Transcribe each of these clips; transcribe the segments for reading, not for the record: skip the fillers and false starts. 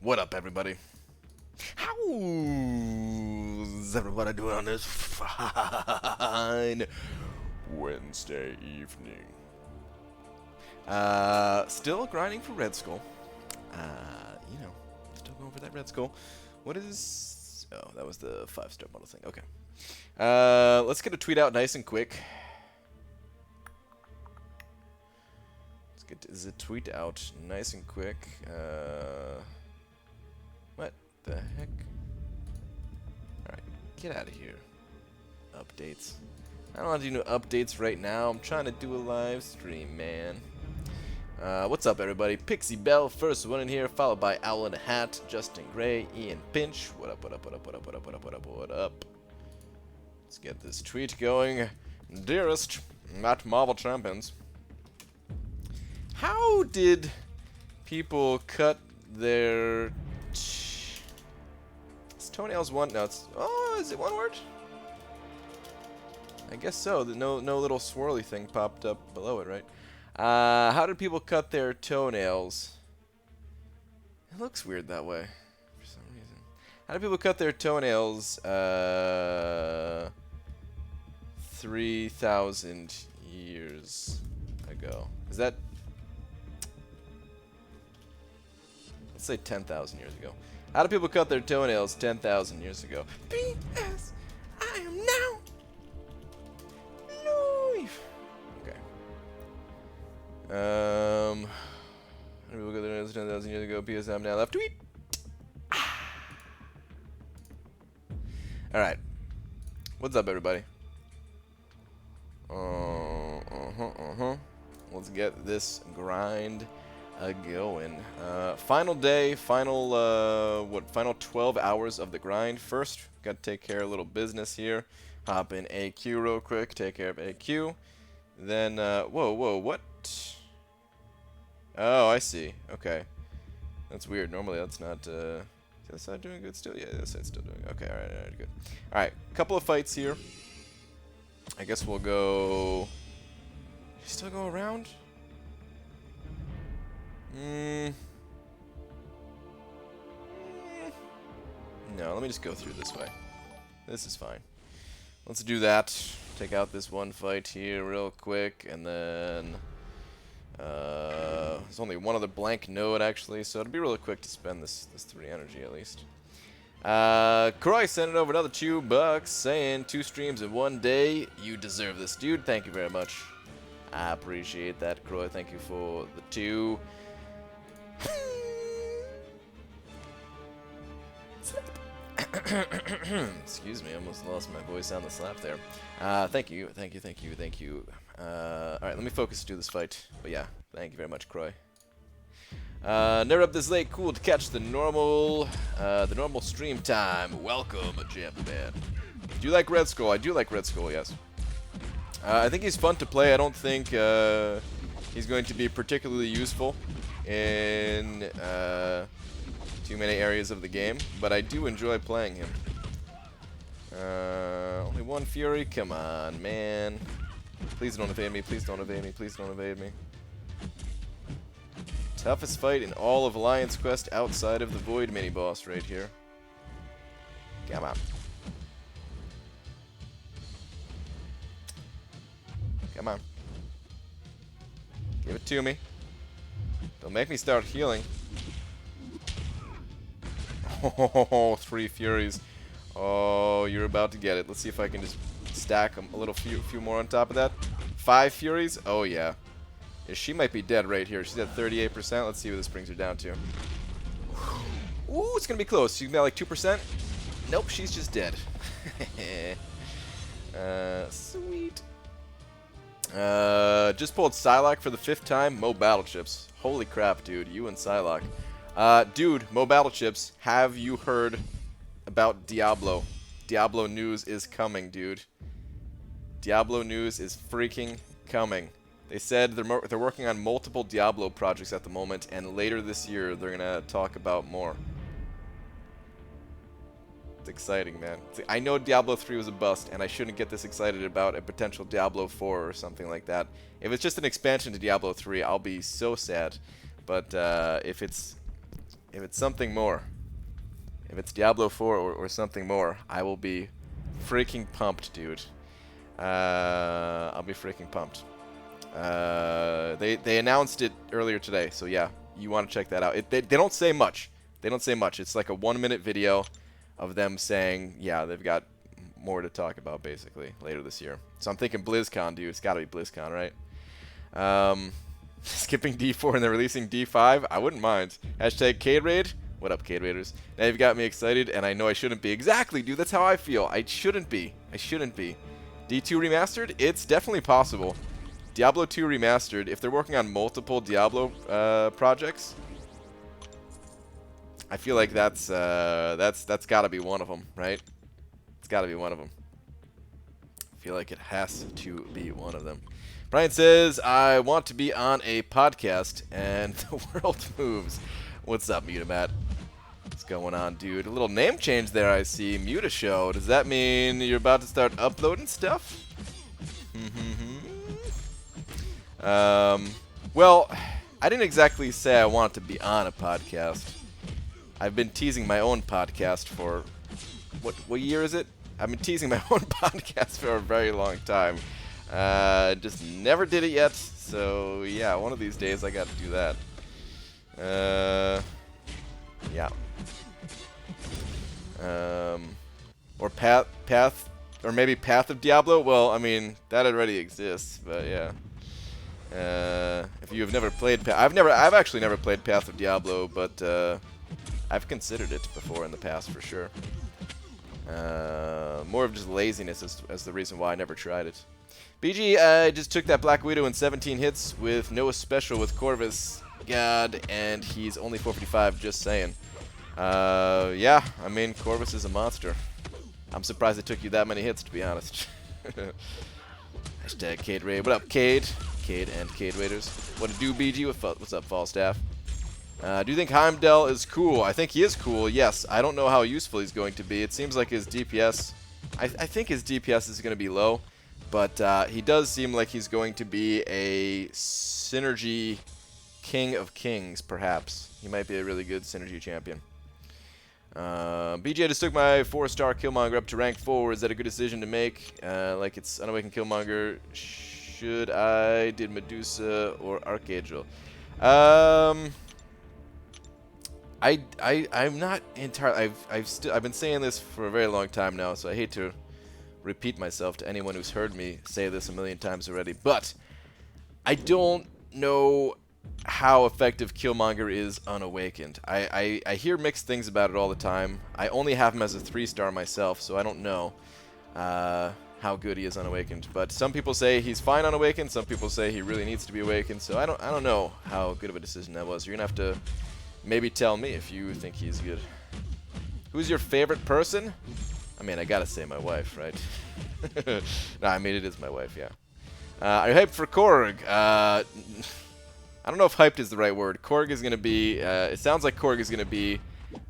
What up, everybody? How's everybody doing on this fine Wednesday evening? Still grinding for Red Skull. Still going for that Red Skull. What is... Oh, that was the 5-star model thing. Okay. Let's get a tweet out nice and quick. Let's get the tweet out nice and quick. What the heck? Alright, get out of here. Updates. I don't want to do no updates right now. I'm trying to do a live stream, man. What's up, everybody? Pixie Bell, first one in here, followed by Owl in a Hat, Justin Gray, Ian Pinch. What up, what up, what up, what up, what up, what up, what up, what up? Let's get this tweet going. Dearest, at Marvel Champions. How did people cut their... Is toenails one? No, it's... Oh, is it one word? I guess so. No little swirly thing popped up below it, right? How did people cut their toenails? It looks weird that way, for some reason. How did people cut their toenails, 3,000 years ago? Is that... Let's say 10,000 years ago. How did people cut their toenails 10,000 years ago? P.S. I am now live. Okay. How did people cut their toenails 10,000 years ago? P.S. I'm now left. Tweet. All right. What's up, everybody? Let's get this grind going. Final day, final 12 hours of the grind. First, got to take care of a little business here. Hop in AQ real quick, take care of AQ. Then, whoa, what? Oh, I see. Okay. That's weird. Normally that's not, is that side doing good still? Yeah, this side's still doing, okay, alright, good. Alright, couple of fights here. I guess we'll go, still go around? No, let me just go through this way. This is fine. Let's do that. Take out this one fight here real quick, and then there's only one other blank node actually, so it'll be really quick to spend this 3 energy at least. Croy sending over another $2 saying 2 streams in 1 day. You deserve this, dude. Thank you very much. I appreciate that, Croy. Thank you for the 2. Excuse me, I almost lost my voice on the slap there. Thank you. Alright, let me focus to do this fight. But yeah, thank you very much, Croy. Never up this late, cool to catch the normal stream time. Welcome, Champion. Do you like Red Skull? I do like Red Skull, yes. I think he's fun to play. I don't think he's going to be particularly useful in too many areas of the game, but I do enjoy playing him. Only 1 Fury? Come on, man. Please don't evade me, please don't evade me, please don't evade me. Toughest fight in all of Alliance Quest outside of the Void mini-boss right here. Come on. Come on. Give it to me. Don't make me start healing. Oh, 3 Furies. Oh, you're about to get it. Let's see if I can just stack a little few more on top of that. 5 Furies? Oh, yeah. Yeah, she might be dead right here. She's at 38%. Let's see what this brings her down to. Ooh, it's going to be close. She's got like 2%. Nope, she's just dead. Sweet. Just pulled Psylocke for the 5th time. Mo Battleships. Holy crap, dude. You and Psylocke. Dude, Mo Battleships, have you heard about Diablo? Diablo news is coming, dude. Diablo news is freaking coming. They said they're working on multiple Diablo projects at the moment, and later this year they're gonna talk about more. It's exciting, man. I know Diablo 3 was a bust, and I shouldn't get this excited about a potential Diablo 4 or something like that. If it's just an expansion to Diablo 3, I'll be so sad. But if it's if it's something more, if it's Diablo 4 or something more, I will be freaking pumped, dude. I'll be freaking pumped. They announced it earlier today, so yeah, you want to check that out. They don't say much. They don't say much. It's like a 1-minute video of them saying, yeah, they've got more to talk about, basically, later this year. So I'm thinking BlizzCon, dude. It's got to be BlizzCon, right? Skipping D4 and then releasing D5? I wouldn't mind. Hashtag Cade Raid. What up, Cade Raiders? Now you've got me excited, and I know I shouldn't be. Exactly, dude. That's how I feel. I shouldn't be. I shouldn't be. D2 Remastered? It's definitely possible. Diablo 2 Remastered, if they're working on multiple Diablo projects, I feel like that's got to be one of them, right? It's got to be one of them. I feel like it has to be one of them. Brian says, I want to be on a podcast, and the world moves. What's up, Mutamat? What's going on, dude? A little name change there, I see. Muta Show. Does that mean you're about to start uploading stuff? Well, I didn't exactly say I wanted to be on a podcast. I've been teasing my own podcast for, what year is it? I've been teasing my own podcast for a very long time. Just never did it yet, so yeah, one of these days I got to do that. Yeah. Or Path, or maybe Path of Diablo? Well, I mean, that already exists, but yeah. If you have never played I've actually never played Path of Diablo, but I've considered it before in the past for sure. More of just laziness as the reason why I never tried it. BG, I just took that Black Widow in 17 hits with no special with Corvus. God, and he's only 455, just saying. Yeah, I mean, Corvus is a monster. I'm surprised it took you that many hits, to be honest. Hashtag Cade Raid. What up, Cade? Cade and Cade Raiders. What to do, BG? What's up, Falstaff? Do you think Heimdall is cool? I think he is cool, yes. I don't know how useful he's going to be. It seems like his DPS... I think his DPS is going to be low, but he does seem like he's going to be a synergy king of kings, perhaps. He might be a really good synergy champion. BJ just took my 4-star Killmonger up to rank 4. Is that a good decision to make? Like it's Unawakened Killmonger. Should I did Medusa or Archangel? I'm not entirely. I've been saying this for a very long time now, so I hate to repeat myself to anyone who's heard me say this a million times already. But I don't know how effective Killmonger is unawakened. I hear mixed things about it all the time. I only have him as a 3-star myself, so I don't know how good he is unawakened. But some people say he's fine unawakened. Some people say he really needs to be awakened. So I don't know how good of a decision that was. You're gonna have to maybe tell me if you think he's good. Who's your favorite person? I mean, I gotta say my wife, right? No, I mean, it is my wife, yeah. Are you hyped for Korg? I don't know if hyped is the right word. Korg is gonna be, it sounds like Korg is gonna be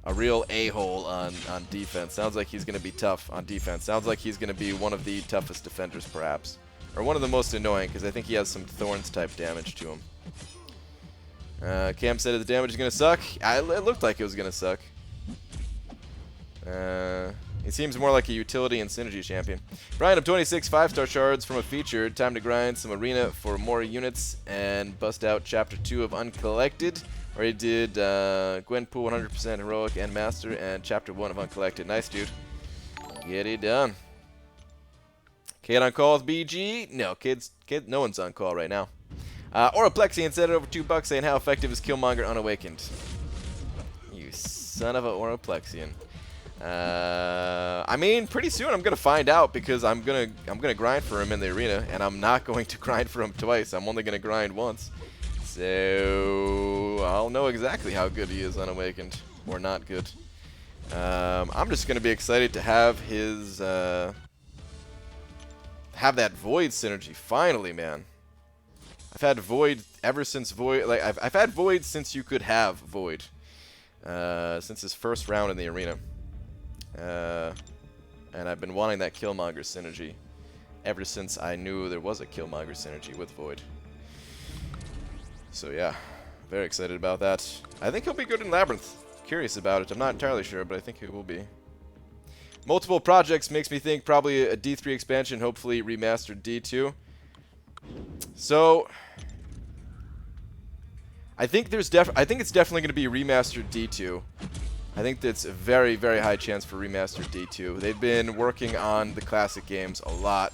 a real a-hole on defense. Sounds like he's gonna be tough on defense. Sounds like he's gonna be one of the toughest defenders, perhaps. Or one of the most annoying, because I think he has some Thorns-type damage to him. Cam said the damage is going to suck. It looked like it was going to suck. It seems more like a utility and synergy champion. Brian up 26 5-star shards from a feature. Time to grind some arena for more units and bust out Chapter 2 of Uncollected. Already did Gwenpool 100% Heroic and Master and Chapter 1 of Uncollected. Nice, dude. Get it done. Kid on call with BG? No, no one's on call right now. Oraplexian said it over $2 saying how effective is Killmonger unawakened. You son of a Oraplexian. I mean, pretty soon I'm gonna find out because I'm gonna grind for him in the arena, and I'm not going to grind for him twice. I'm only gonna grind once, so I'll know exactly how good he is unawakened or not good. I'm just gonna be excited to have his have that Void synergy finally, man. I've had Void ever since Void, like I've had Void since you could have Void, since his first round in the arena, and I've been wanting that Killmonger synergy ever since I knew there was a Killmonger synergy with Void. So yeah, very excited about that. I think he'll be good in Labyrinth. curious about it. I'm not entirely sure, but I think it will be. Multiple projects makes me think probably a D3 expansion, hopefully remastered D2. So I think it's definitely going to be remastered D2. I think that's a very, very high chance for remastered D2. They've been working on the classic games a lot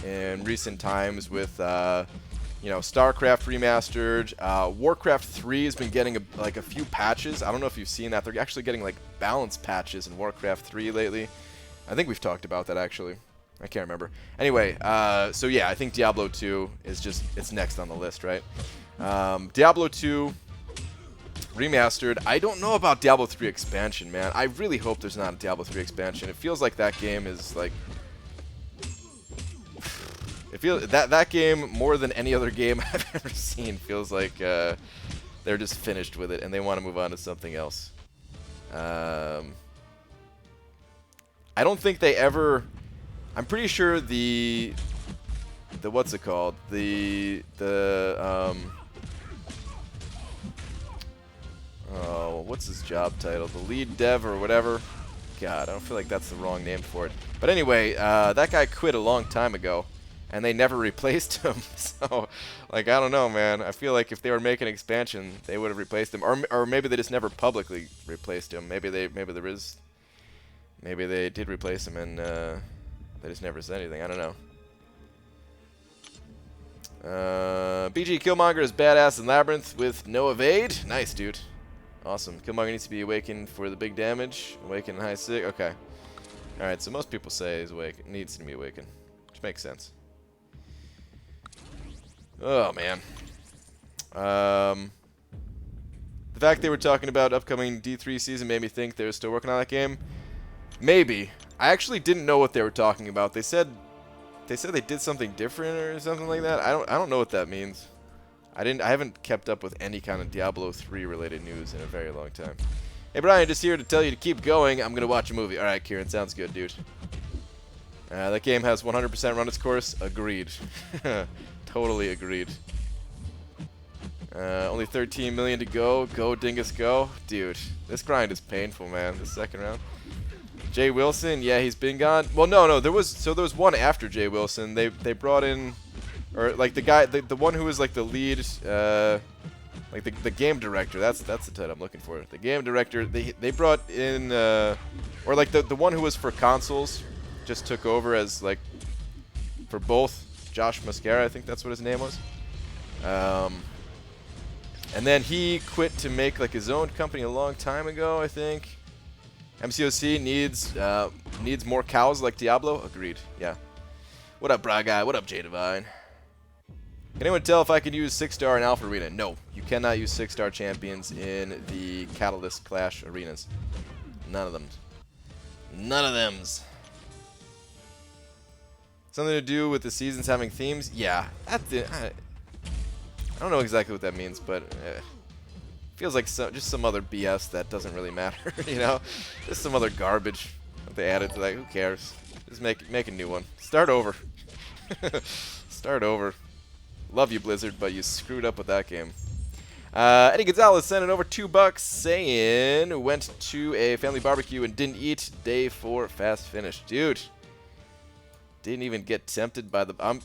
in recent times with, you know, StarCraft remastered. Warcraft 3 has been getting like a few patches. I don't know if you've seen that. They're actually getting like balance patches in Warcraft 3 lately. I think we've talked about that actually. I can't remember. Anyway, so yeah, I think Diablo 2 is just, it's next on the list, right? Diablo 2 remastered. I don't know about Diablo 3 expansion, man. I really hope there's not a Diablo 3 expansion. It feels like that game is like, it feels that game more than any other game I've ever seen feels like they're just finished with it and they want to move on to something else. I don't think they ever. I'm pretty sure the what's it called? Oh, what's his job title? The lead dev or whatever. God, I don't feel like that's the wrong name for it. But anyway, that guy quit a long time ago, and they never replaced him. So, like, I don't know, man. I feel like if they were making an expansion, they would have replaced him, or maybe they just never publicly replaced him. Maybe they did replace him, and they just never said anything. I don't know. BG Killmonger is badass in Labyrinth with no evade. Nice, dude. Awesome. Killmonger needs to be awakened for the big damage. Awakened in high sig. Okay. Alright, so most people say he's needs to be awakened, which makes sense. Oh, man. The fact they were talking about upcoming D3 season made me think they were still working on that game. Maybe. I actually didn't know what they were talking about. They said they did something different or something like that. I don't know what that means. I haven't kept up with any kind of Diablo 3 related news in a very long time. Hey Brian, just here to tell you to keep going. I'm gonna watch a movie. All right, Kieran, sounds good, dude. That game has 100% run its course. Agreed. Totally agreed. Only 13 million to go. Go Dingus, go, dude. This grind is painful, man. This second round. Jay Wilson, yeah, he's been gone. Well, no, there was one after Jay Wilson. They brought in, or like the guy, the one who was like the lead, like the game director. That's the title I'm looking for. The game director. They brought in, or like the one who was for consoles, just took over as like for both. Josh Mascara, I think that's what his name was. And then he quit to make like his own company a long time ago, I think. MCOC needs more cows like Diablo. Agreed. Yeah. What up, Bra Guy? What up, J Divine? Can anyone tell if I can use 6-star in Alpha Arena? No, you cannot use 6-star champions in the Catalyst Clash arenas. None of them. None of them's. Something to do with the seasons having themes? Yeah. I don't know exactly what that means, but feels like just some other BS that doesn't really matter, you know? Just some other garbage that they added to that. Who cares? Just make a new one. Start over. Start over. Love you, Blizzard, but you screwed up with that game. Eddie Gonzalez sending over $2 saying, went to a family barbecue and didn't eat. Day 4 fast finish. Dude. Didn't even get tempted by the...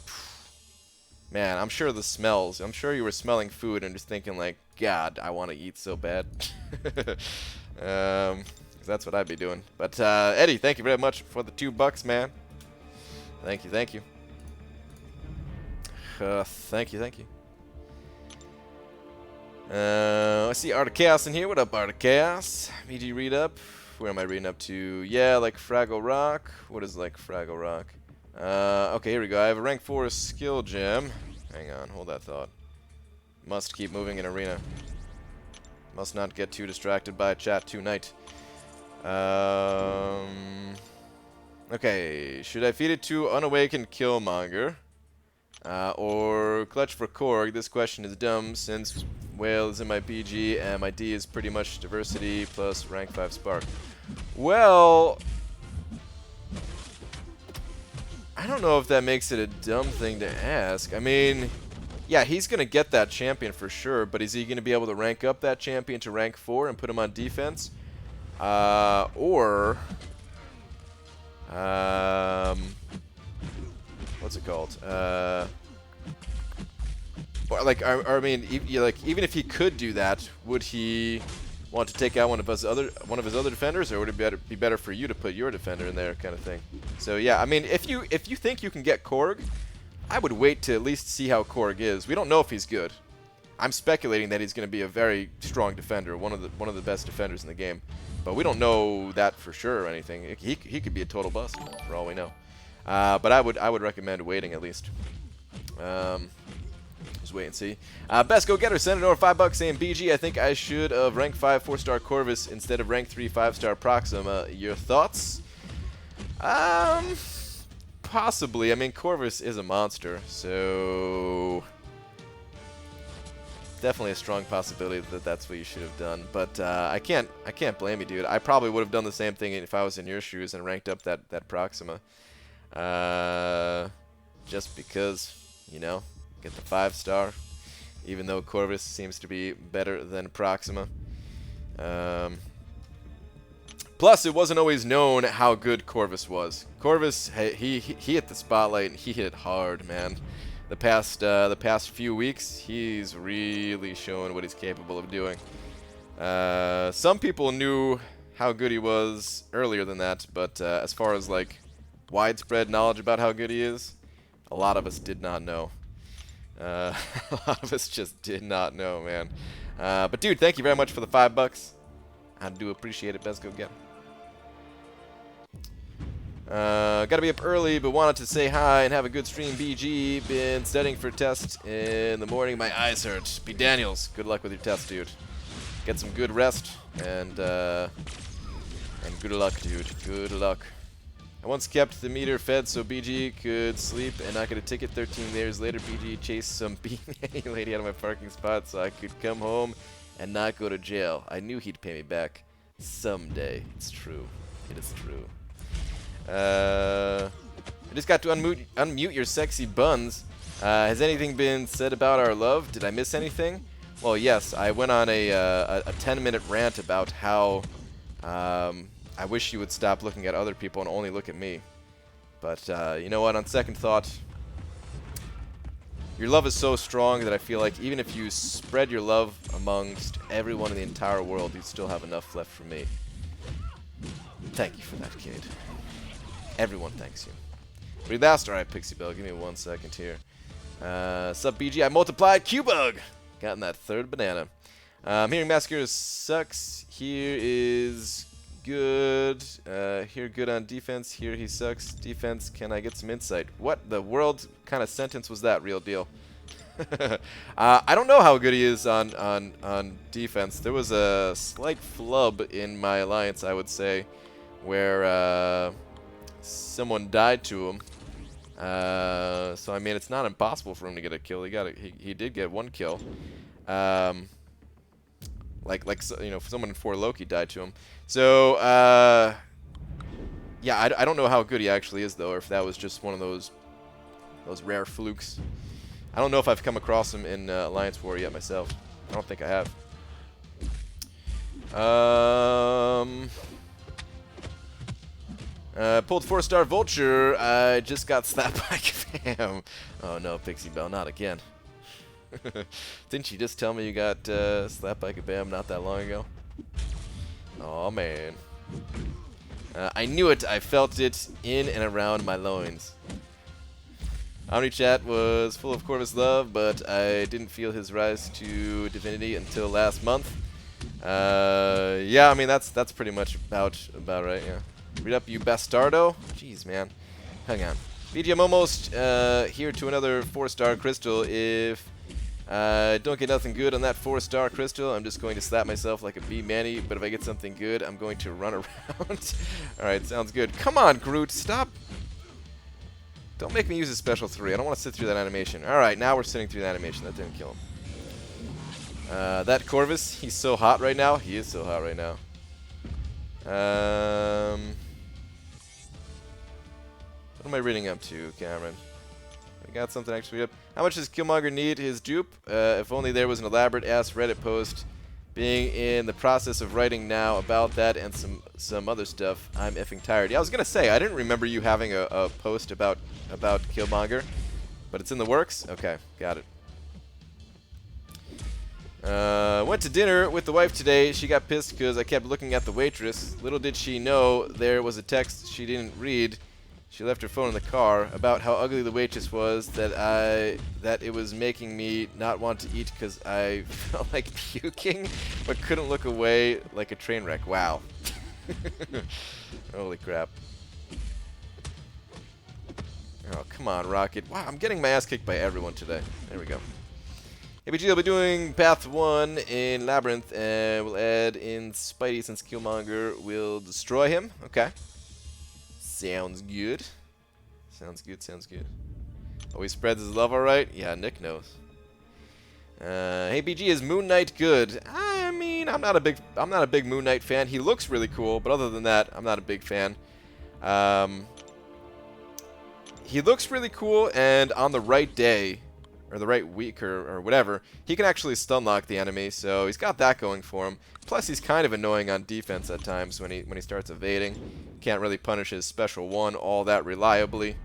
Man, I'm sure the smells. I'm sure you were smelling food and just thinking like, God, I want to eat so bad. 'Cause that's what I'd be doing. But Eddie, thank you very much for the $2, man. Thank you, thank you. Thank you, thank you. I see Art of Chaos in here. What up, Art of Chaos? VG read up. Where am I reading up to? Yeah, like Fraggle Rock. What is like Fraggle Rock? Okay, here we go. I have a rank 4 skill gem. Hang on, hold that thought. Must keep moving in arena. Must not get too distracted by chat tonight. Okay, should I feed it to Unawakened Killmonger? Or Clutch for Korg? This question is dumb since Whale is in my PG and my D is pretty much diversity plus rank 5 spark. Well, I don't know if that makes it a dumb thing to ask. I mean, Yeah, he's going to get that champion for sure, but is he going to be able to rank up that champion to rank 4 and put him on defense? Or... what's it called? Or like, I mean, even if he could do that, would he want to take out one of his other defenders, or would it be better for you to put your defender in there, kind of thing? So yeah, I mean, if you think you can get Korg, I would wait to at least see how Korg is. We don't know if he's good. I'm speculating that he's going to be a very strong defender, one of the best defenders in the game, but we don't know that for sure or anything. He could be a total bust for all we know. But I would recommend waiting at least. Just wait and see. Best Go Getter sent it over $5 saying, BG, I think I should have rank 5 4-star Corvus instead of rank 3 5-star Proxima. Your thoughts? Possibly. I mean, Corvus is a monster, so definitely a strong possibility that that's what you should have done. But I can't blame you, dude. I probably would have done the same thing if I was in your shoes and ranked up that Proxima. Just because, you know, get the 5-star, even though Corvus seems to be better than Proxima. Plus, it wasn't always known how good Corvus was. Corvus, he hit the spotlight, and he hit it hard, man. The past few weeks, he's really showing what he's capable of doing. Some people knew how good he was earlier than that, but as far as like widespread knowledge about how good he is, a lot of us did not know. A lot of us just did not know, man. But dude, thank you very much for the $5. I do appreciate it. Best go get 'em. Gotta be up early, but wanted to say hi and have a good stream. BG, been studying for test in the morning. My eyes hurt. B. Daniels, good luck with your test, dude. Get some good rest and good luck, dude. Good luck. I once kept the meter fed so BG could sleep and not get a ticket. 13 years later, BG chased some beanie lady out of my parking spot so I could come home and not go to jail. I knew he'd pay me back someday. It's true. It is true. I just got to unmute your sexy buns. Has anything been said about our love? Did I miss anything? Well, yes. I went on a 10-minute rant about how I wish you would stop looking at other people and only look at me. But you know what? On second thought, your love is so strong that I feel like even if you spread your love amongst everyone in the entire world, you'd still have enough left for me. Thank you for that, kid. Everyone thanks you. Read last. Alright, Pixie Bell, give me 1 second here. Sup, BG? I multiplied Q-Bug! Gotten that third banana. Hearing Massacre sucks. Here is good. Here good on defense. Here he sucks. Defense, can I get some insight? What the world kind of sentence was that, real deal? I don't know how good he is on defense. There was a slight flub in my alliance, I would say, where someone died to him. So I mean, it's not impossible for him to get a kill. He did get 1 kill. You know, someone in Loki died to him. So yeah, I don't know how good he actually is though, or if that was just one of those rare flukes. I don't know if I've come across him in Alliance War yet myself. I don't think I have. Pulled 4-star Vulture. I just got slapped by Kabam. Oh no, Pixie Bell, not again. Didn't you just tell me you got slapped by Kabam not that long ago? Oh man. I knew it. I felt it in and around my loins. OmniChat was full of Corvus love, but I didn't feel his rise to divinity until last month. Yeah, I mean that's pretty much about right. Yeah. Read up, you bastardo. Jeez, man. Hang on. BG, I'm almost here to another 4-star crystal. If I don't get nothing good on that 4-star crystal, I'm just going to slap myself like a bee manny. But if I get something good, I'm going to run around. Alright, sounds good. Come on, Groot. Stop. Don't make me use a special 3. I don't want to sit through that animation. Alright, now we're sitting through the animation. That didn't kill him. That Corvus, he's so hot right now. He is so hot right now. What am I reading up to, Cameron? got something actually up. How much does Killmonger need his dupe? If only there was an elaborate-ass Reddit post being in the process of writing now about that and some other stuff. I'm effing tired. Yeah, I was going to say, I didn't remember you having a post about Killmonger, but it's in the works? Okay, got it. Went to dinner with the wife today. She got pissed because I kept looking at the waitress. Little did she know there was a text she didn't read. She left her phone in the car about how ugly the waitress was, that it was making me not want to eat because I felt like puking, but couldn't look away like a train wreck. Wow. Holy crap. Oh, come on, Rocket. Wow, I'm getting my ass kicked by everyone today. There we go. ABG will be doing Path 1 in Labyrinth, and we'll add in Spidey since Killmonger will destroy him. Okay. Sounds good. Sounds good, sounds good. Oh, he spreads his love alright? Yeah, Nick knows. Hey, BG, is Moon Knight good? I mean, I'm not a big Moon Knight fan. He looks really cool, but other than that, I'm not a big fan. He looks really cool, and on the right day, or the right week, or whatever, he can actually stun lock the enemy, so he's got that going for him. Plus, he's kind of annoying on defense at times when he starts evading. Can't really punish his special one all that reliably.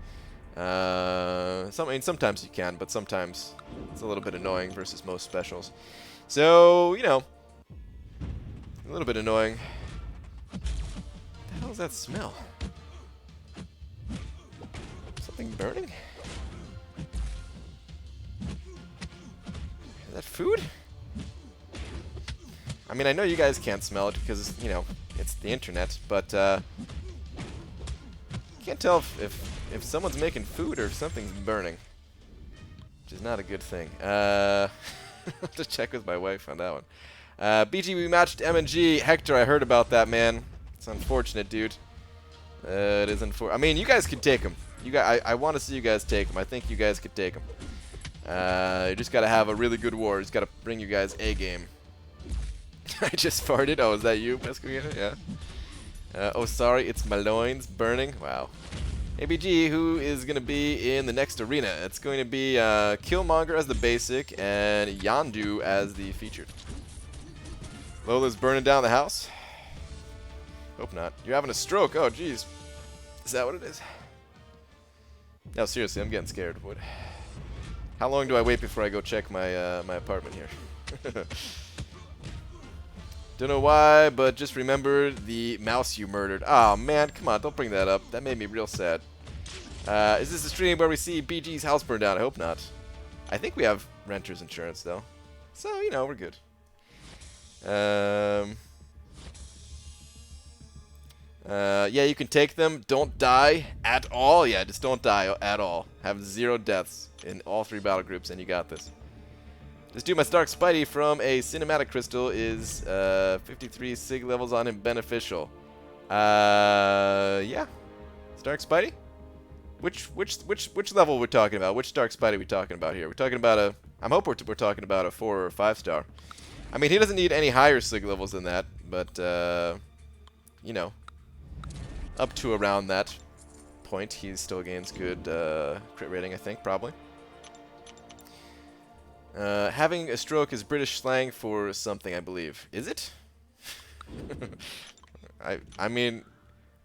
I mean, sometimes you can, but sometimes it's a little bit annoying versus most specials. So, you know, a little bit annoying. What the hell is that smell? Something burning? Is that food? I mean, I know you guys can't smell it because, you know, it's the internet, but can't tell if someone's making food or if something's burning, which is not a good thing. I'll just check with my wife on that one. BG, we matched M&G. Hector, I heard about that, man. It's unfortunate, dude. It is unfortunate. I mean, you guys could take him. I want to see you guys take him. I think you guys could take him. You just got to have a really good war. You just got to bring you guys a game. I just farted. Oh, is that you, Pescogina? Yeah. Oh, sorry. It's my loins burning. Wow. ABG, who is going to be in the next arena? It's going to be Killmonger as the basic and Yondu as the featured. Lola's burning down the house? Hope not. You're having a stroke. Oh, jeez. Is that what it is? No, seriously, I'm getting scared. What? How long do I wait before I go check my my apartment here? Don't know why, but just remember the mouse you murdered. Oh man, come on, don't bring that up. That made me real sad. Is this a stream where we see BG's house burn down? I hope not. I think we have renter's insurance though, so you know we're good. Yeah, you can take them. Don't die at all. Yeah, just don't die at all. Have 0 deaths in all 3 battle groups, and you got this. This dude, my Stark Spidey from a cinematic crystal is 53 sig levels on him beneficial. Yeah, Stark Spidey. Which level we're talking about? Which Stark Spidey we talking about here? We're talking about a. I'm hoping we're talking about a 4 or 5 star. I mean, he doesn't need any higher sig levels than that, but you know, up to around that point, he still gains good crit rating, I think, probably. Having a stroke is British slang for something, I believe. Is it? I mean,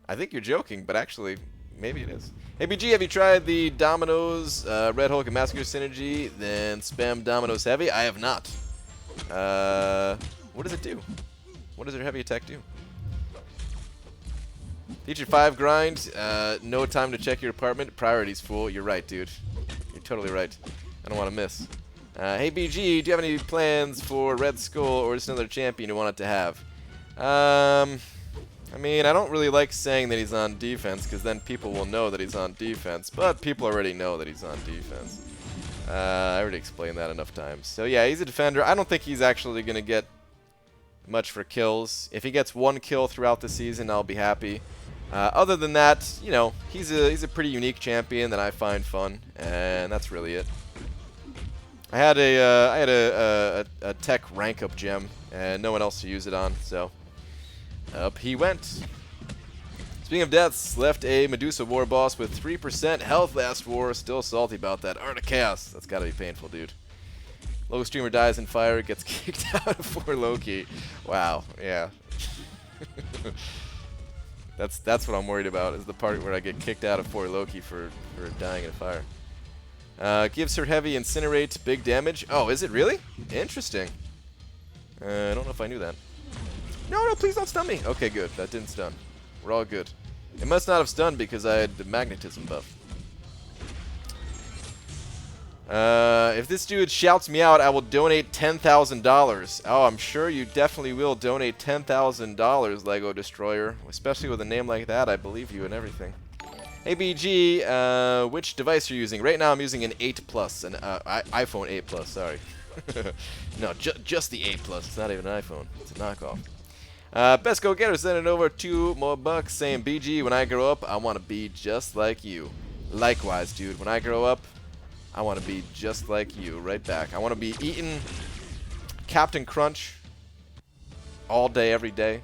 I think you're joking, but actually, maybe it is. Hey, BG, have you tried the Dominoes Red Hulk and Massacre synergy? Then spam Dominoes Heavy? I have not. What does it do? What does their heavy attack do? Feature 5 grind. No time to check your apartment. Priorities full. You're right, dude. You're totally right. I don't want to miss. Hey BG, do you have any plans for Red Skull or just another champion you wanted to have? I mean, I don't really like saying that he's on defense because then people will know that he's on defense, but people already know that he's on defense. I already explained that enough times. So yeah, he's a defender. I don't think he's actually going to get much for kills. If he gets 1 kill throughout the season, I'll be happy. Other than that, you know, he's a pretty unique champion that I find fun, and that's really it. I had a tech rank up gem and no one else to use it on, so up he went. Speaking of deaths, left a Medusa war boss with 3% health last war. Still salty about that. Art of Chaos. That's gotta be painful, dude. Low streamer dies in fire, gets kicked out of 4 Loki. Wow, yeah. That's what I'm worried about, is the part where I get kicked out of 4 Loki for dying in a fire. Gives her heavy incinerate, big damage. Oh, is it really? Interesting. I don't know if I knew that. No, please don't stun me. Okay, good. That didn't stun. We're all good. It must not have stunned because I had the magnetism buff. If this dude shouts me out, I will donate $10,000. Oh, I'm sure you definitely will donate $10,000, Lego Destroyer. Especially with a name like that, I believe you and everything. Hey, BG, which device are you using? Right now I'm using an 8 Plus, an iPhone 8 Plus, sorry. No, just the 8 Plus. It's not even an iPhone. It's a knockoff. Best Go Getter sending over 2 more bucks saying, BG, when I grow up, I want to be just like you. Likewise, dude. When I grow up, I want to be just like you. Right back. I want to be eating Captain Crunch all day, every day.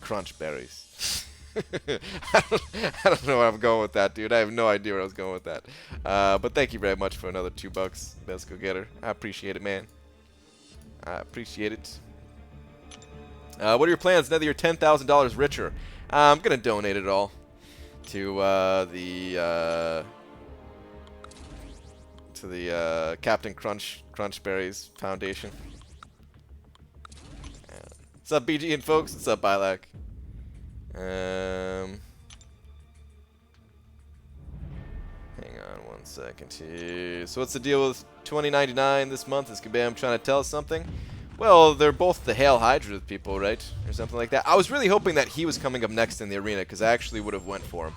Crunch berries. I don't know where I'm going with that, dude. I have no idea where I was going with that. But thank you very much for another 2 bucks, Best Go Getter. I appreciate it, man. I appreciate it. What are your plans now that you're $10,000 richer? I'm going to donate it all to the Captain Crunchberries Foundation. What's up, BG and folks? What's up, Bilak? Hang on one second here. So what's the deal with 2099 this month? Is Kabam trying to tell us something? Well, they're both the Hail Hydra people, right? Or something like that. I was really hoping that he was coming up next in the arena, because I actually would have went for him.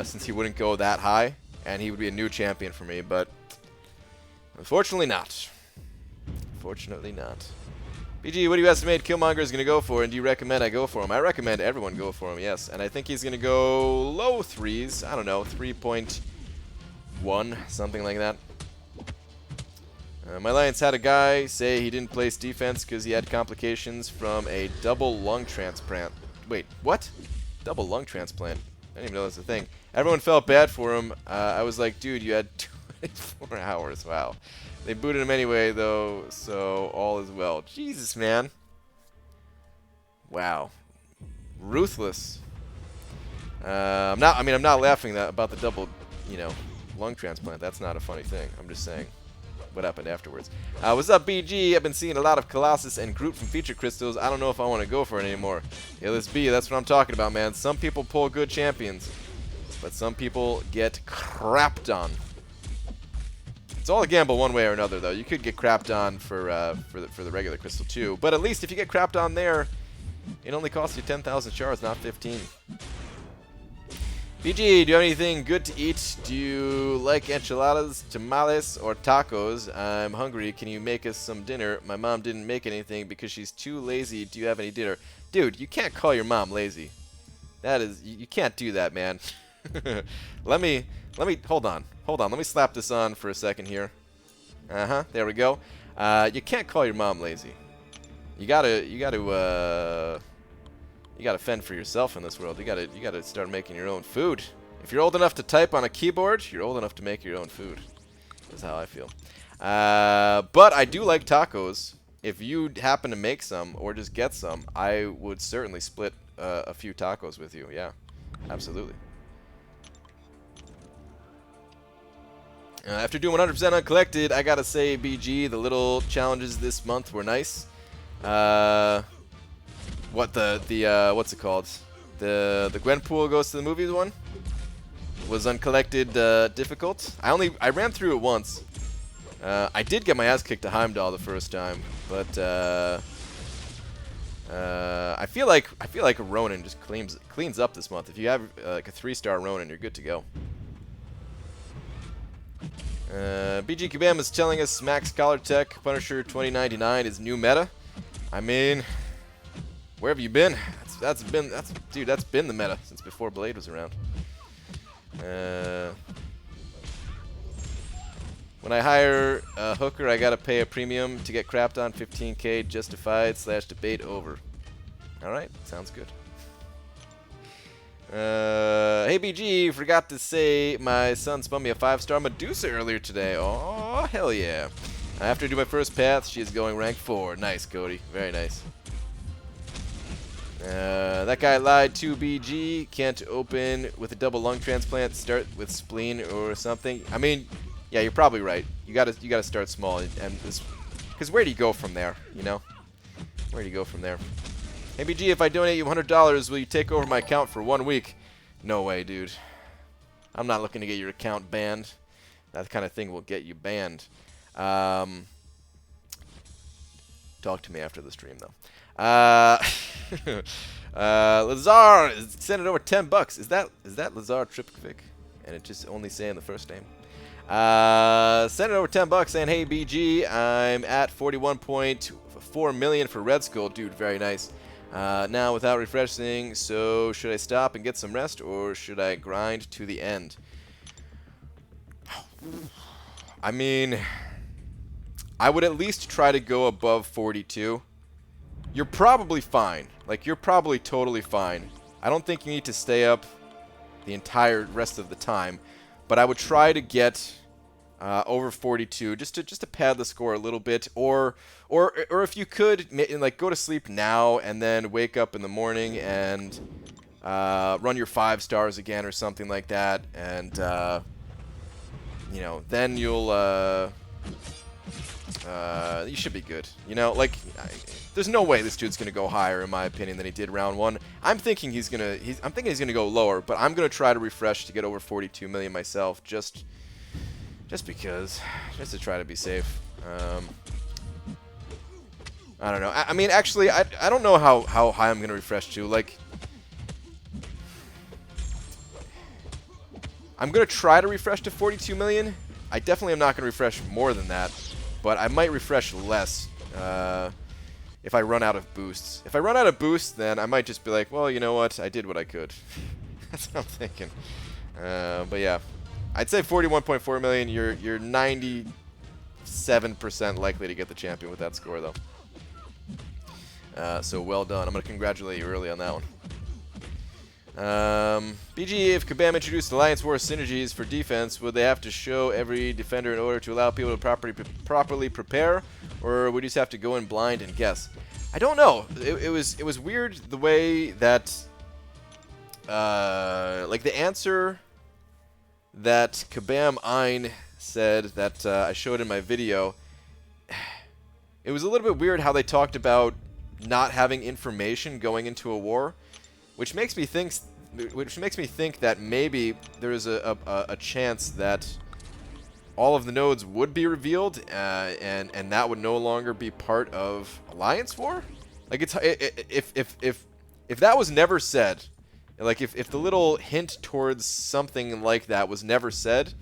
Since he wouldn't go that high, and he would be a new champion for me, but unfortunately not. Unfortunately not. BG, what do you estimate Killmonger is going to go for, and do you recommend I go for him? I recommend everyone go for him, yes. And I think he's going to go low 3s. I don't know, 3.1, something like that. My Lions had a guy say he didn't place defense because he had complications from a double lung transplant. Wait, what? Double lung transplant? I didn't even know that's a thing. Everyone felt bad for him. I was like, dude, you had 24 hours. Wow. They booted him anyway, though, so all is well. Jesus, man. Wow. Ruthless. I'm not laughing about the double, lung transplant. That's not a funny thing. I'm just saying what happened afterwards. What's up, BG? I've been seeing a lot of Colossus and Groot from Feature Crystals. I don't know if I want to go for it anymore. Yeah, let's be. That's what I'm talking about, man. Some people pull good champions, but some people get crapped on. It's all a gamble one way or another, though. You could get crapped on for the regular crystal too, but at least if you get crapped on there, it only costs you 10,000 shards, not 15. BG, do you have anything good to eat? Do you like enchiladas, tamales, or tacos? I'm hungry. Can you make us some dinner? My mom didn't make anything because she's too lazy. Do you have any dinner? Dude, you can't call your mom lazy. That is, you can't do that, man. Let me, hold on. Let me slap this on for a second here. There we go. You can't call your mom lazy. You gotta fend for yourself in this world. You gotta start making your own food. If you're old enough to type on a keyboard, you're old enough to make your own food. That's how I feel. But I do like tacos. If you happen to make some or just get some, I would certainly split a few tacos with you. Yeah, absolutely. After doing 100% uncollected, I gotta say, BG, the little challenges this month were nice. What's it called? The Gwenpool goes to the movies one was uncollected, difficult. I ran through it once. I did get my ass kicked to Heimdall the first time, but I feel like a Ronin just cleans up this month. If you have like a 3-star Ronin, you're good to go. BG Kabam is telling us Max Collar Tech Punisher 2099 is new meta. I mean, where have you been? That's been the meta since before Blade was around. When I hire a hooker, I gotta pay a premium to get crapped on. 15K justified / debate over. Alright, sounds good. Hey BG, forgot to say my son spun me a 5-star Medusa earlier today. Oh, hell yeah. After I do my first path, she is going rank 4. Nice, Cody. Very nice. That guy lied to BG. Can't open with a double lung transplant. Start with spleen or something. I mean, yeah, you're probably right. You gotta start small, and because where do you go from there? You know, where do you go from there? Hey BG, if I donate you $100, will you take over my account for 1 week? No way, dude. I'm not looking to get your account banned. That kind of thing will get you banned. Talk to me after the stream, though. Lazar sent it over $10. Is that Lazar Tripkovic? And it just only saying the first name. Sent it over $10 saying, hey BG, I'm at 41.4 million for Red Skull, dude. Very nice. Now without refreshing, so should I stop and get some rest, or should I grind to the end? I mean, I would at least try to go above 42. You're probably fine. Like, you're probably totally fine. I don't think you need to stay up the entire rest of the time, but I would try to get over 42 just to pad the score a little bit, or if you could, like, go to sleep now and then wake up in the morning and run your 5 stars again or something like that, and you know, then you'll you should be good. You know, like, there's no way this dude's gonna go higher, in my opinion, than he did round 1. I'm thinking he's gonna go lower, but I'm gonna try to refresh to get over 42 million myself, just because, just to try to be safe. I don't know. I mean, actually, I don't know how high I'm gonna refresh to. Like, I'm gonna try to refresh to 42 million. I definitely am not gonna refresh more than that, but I might refresh less if I run out of boosts. If I run out of boosts, then I might just be like, well, you know what? I did what I could. That's what I'm thinking. But yeah, I'd say 41.4 million. You're 97% likely to get the champion with that score, though. So well done. I'm gonna congratulate you early on that one. BG, if Kabam introduced Alliance War synergies for defense, would they have to show every defender in order to allow people to properly prepare, or would you just have to go in blind and guess? I don't know. It was weird the way that like the answer that Kabam Ein said that I showed in my video. It was a little bit weird how they talked about not having information going into a war, which makes me think that maybe there is a chance that all of the nodes would be revealed, and that would no longer be part of Alliance War. Like, if that was never said, like if the little hint towards something like that was never said,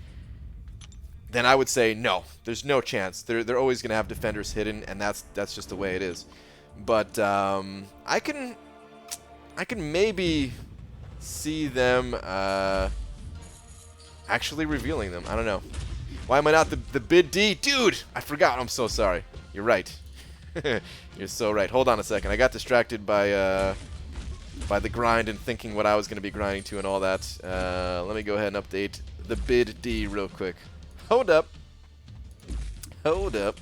then I would say no. There's no chance. They're always gonna have defenders hidden, and that's just the way it is. But I can maybe see them actually revealing them. I don't know. Why am I not the bid D? Dude, I forgot. I'm so sorry. You're right. You're so right. Hold on a second. I got distracted by the grind and thinking what I was going to be grinding to and all that. Let me go ahead and update the bid D real quick. Hold up. Hold up.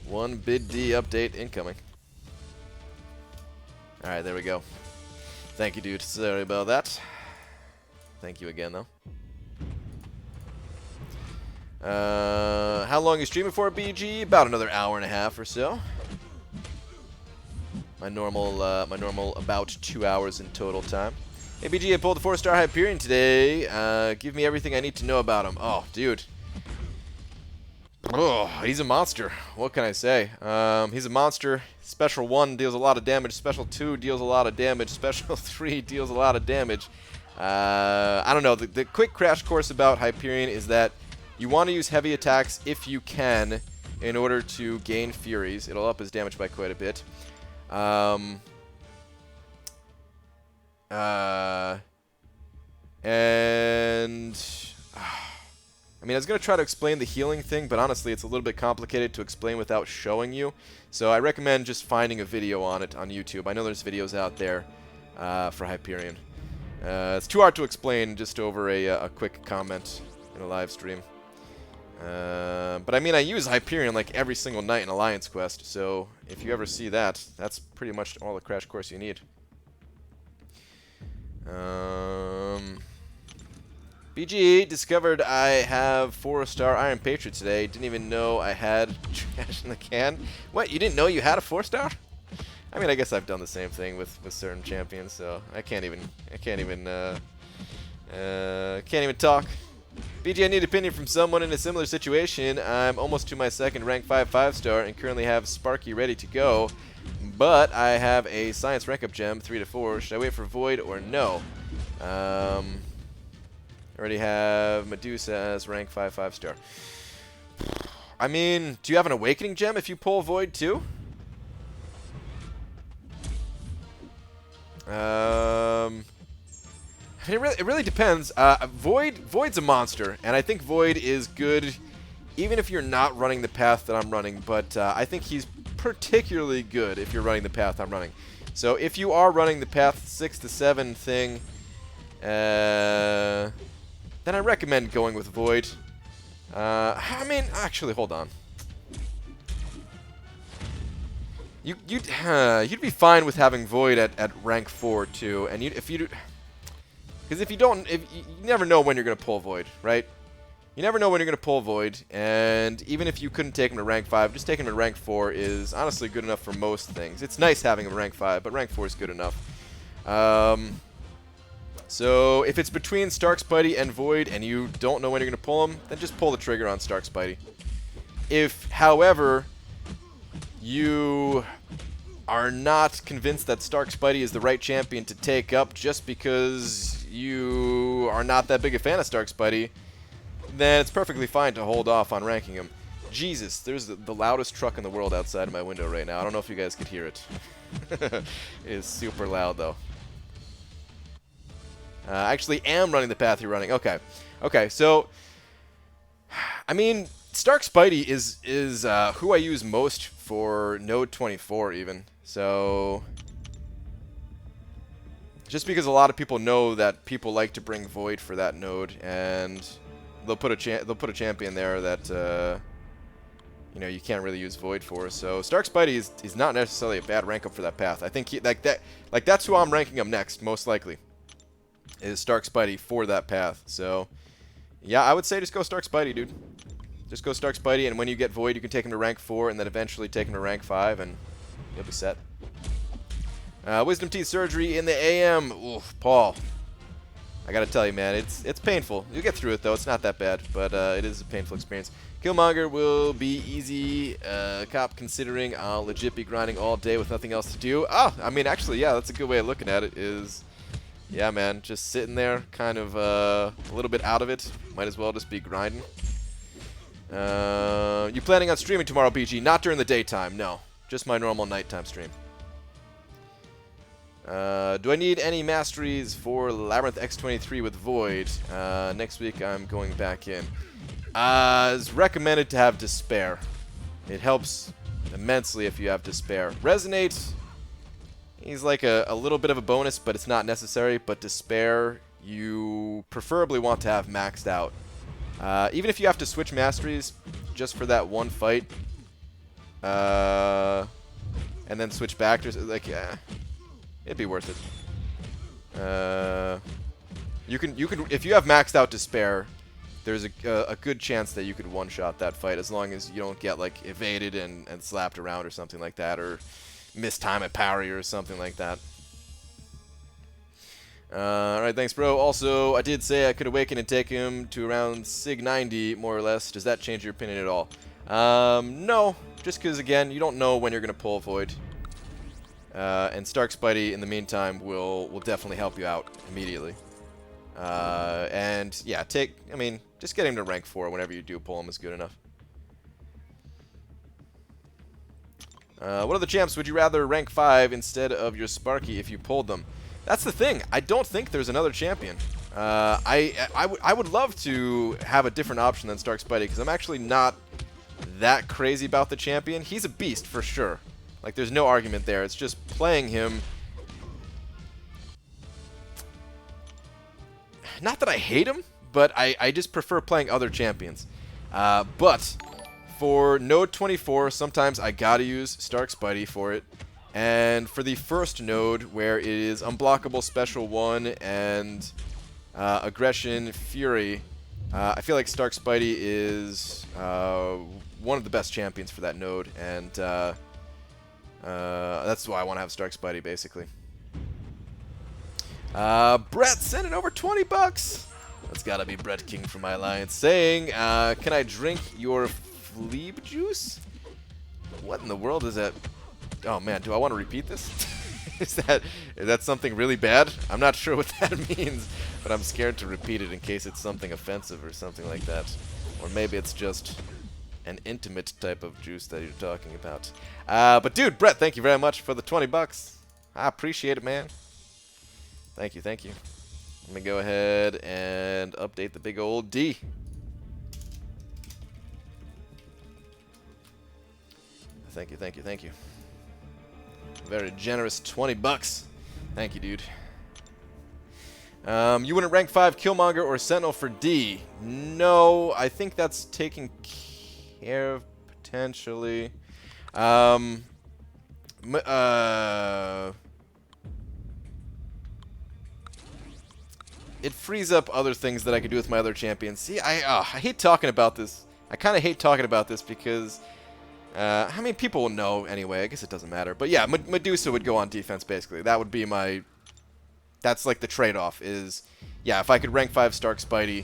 One bid D update incoming. Alright, there we go. Thank you, dude. Sorry about that. Thank you again, though. How long are you streaming for, BG? About another hour and a half or so. My normal about 2 hours in total time. Hey, BG, I pulled the 4-star Hyperion today. Give me everything I need to know about him. Oh, dude. Oh, he's a monster. What can I say? He's a monster. Special 1 deals a lot of damage. Special 2 deals a lot of damage. Special 3 deals a lot of damage. I don't know. The quick crash course about Hyperion is that you want to use heavy attacks if you can in order to gain Furies. It'll up his damage by quite a bit. And I mean, I was going to try to explain the healing thing, but honestly, it's a little bit complicated to explain without showing you. So I recommend just finding a video on it on YouTube. I know there's videos out there for Hyperion. It's too hard to explain just over a quick comment in a live stream. But I mean, I use Hyperion like every single night in Alliance Quest, so if you ever see that, that's pretty much all the crash course you need. BG discovered I have 4-star Iron Patriot today. Didn't even know I had trash in the can. What? You didn't know you had a 4-star? I mean, I guess I've done the same thing with certain champions, so I can't even talk. BG, I need an opinion from someone in a similar situation. I'm almost to my second rank 5 5-star and currently have Sparky ready to go, but I have a Science rank up gem 3 to 4. Should I wait for Void or no? I already have Medusa as rank 5 5-star. I mean, do you have an Awakening gem if you pull Void too? It really depends. Void's a monster, and I think Void is good even if you're not running the path that I'm running, but I think he's particularly good if you're running the path I'm running. So if you are running the path 6 to 7 thing, then I recommend going with Void. I mean, actually, hold on. You'd be fine with having Void at rank 4 too, and because if you never know when you're gonna pull Void, right? You never know when you're gonna pull Void, and even if you couldn't take him to rank 5, just taking him to rank 4 is honestly good enough for most things. It's nice having him at rank 5, but rank 4 is good enough. So if it's between Stark Spidey and Void and you don't know when you're going to pull him, then just pull the trigger on Stark Spidey. If, however, you are not convinced that Stark Spidey is the right champion to take up just because you are not that big a fan of Stark Spidey, then it's perfectly fine to hold off on ranking him. Jesus, there's the loudest truck in the world outside of my window right now. I don't know if you guys could hear it. It is super loud, though. I actually am running the path you're running. Okay. Okay, so, I mean, Stark Spidey is who I use most for Node 24, even. So, just because a lot of people know that people like to bring Void for that node, and they'll put a champion there that you know, you can't really use Void for. So Stark Spidey is not necessarily a bad rank up for that path. I think that's who I'm ranking up next, most likely, is Stark Spidey for that path. So yeah, I would say just go Stark Spidey, dude. Just go Stark Spidey, and when you get Void, you can take him to rank 4, and then eventually take him to rank 5, and you'll be set. Wisdom Teeth Surgery in the AM. Oof, Paul. I gotta tell you, man, it's painful. You'll get through it, though. It's not that bad, but it is a painful experience. Killmonger will be easy, cop, considering I'll legit be grinding all day with nothing else to do. Oh, I mean, actually, yeah, that's a good way of looking at it, is, yeah, man, just sitting there, kind of a little bit out of it. Might as well just be grinding. You planning on streaming tomorrow, BG? Not during the daytime, no. Just my normal nighttime stream. Do I need any Masteries for Labyrinth X23 with Void? Next week I'm going back in. It's recommended to have Despair. It helps immensely if you have Despair. Resonate, he's like a little bit of a bonus, but it's not necessary. But Despair, you preferably want to have maxed out. Even if you have to switch Masteries just for that one fight, and then switch back, like, it'd be worth it. You can if you have maxed out Despair, there's a good chance that you could one-shot that fight as long as you don't get like evaded and slapped around or something like that, or miss time at parry or something like that. Alright, thanks, bro. Also, I did say I could awaken and take him to around Sig 90, more or less. Does that change your opinion at all? No. Just because, again, you don't know when you're going to pull Void. And Stark Spidey, in the meantime, will definitely help you out immediately. And, yeah, just get him to rank 4 whenever you do pull him is good enough. What other champs would you rather rank 5 instead of your Sparky if you pulled them? That's the thing. I don't think there's another champion. I would love to have a different option than Stark Spidey, because I'm actually not that crazy about the champion. He's a beast for sure. Like, there's no argument there. It's just playing him. Not that I hate him, but I just prefer playing other champions. But for node 24, sometimes I gotta use Stark Spidey for it. And for the first node, where it is Unblockable Special 1 and Aggression Fury, I feel like Stark Spidey is one of the best champions for that node, and that's why I want to have Stark Spidey, basically. Brett sending over 20 bucks. That's gotta be Brett King from my alliance, saying, can I drink your Fleeb juice? What in the world is that? Oh man, do I want to repeat this? Is that something really bad? I'm not sure what that means, but I'm scared to repeat it in case it's something offensive or something like that. Or maybe it's just an intimate type of juice that you're talking about. But dude, Brett, thank you very much for the 20 bucks. I appreciate it, man. Thank you, thank you. Let me go ahead and update the big old D. Thank you, thank you, thank you. Very generous 20 bucks. Thank you, dude. You wouldn't rank 5 Killmonger or Sentinel for D? No, I think that's taken care of potentially. It frees up other things that I could do with my other champions. See, I hate talking about this. I kind of hate talking about this because how many people will know anyway? I guess it doesn't matter. But yeah, Medusa would go on defense, basically. That would be my... That's like the trade-off is... Yeah, if I could rank 5 Stark Spidey,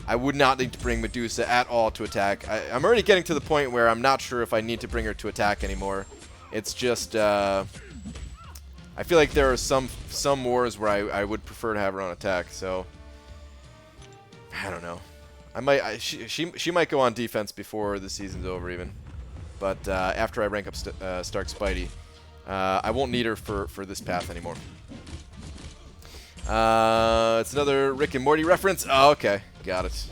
I would not need to bring Medusa at all to attack. I'm already getting to the point where I'm not sure if I need to bring her to attack anymore. It's just... I feel like there are some wars where I would prefer to have her on attack, so... I don't know. She might go on defense before the season's over, even. But after I rank up Stark Spidey, I won't need her for this path anymore. It's another Rick and Morty reference. Oh, okay. Got it.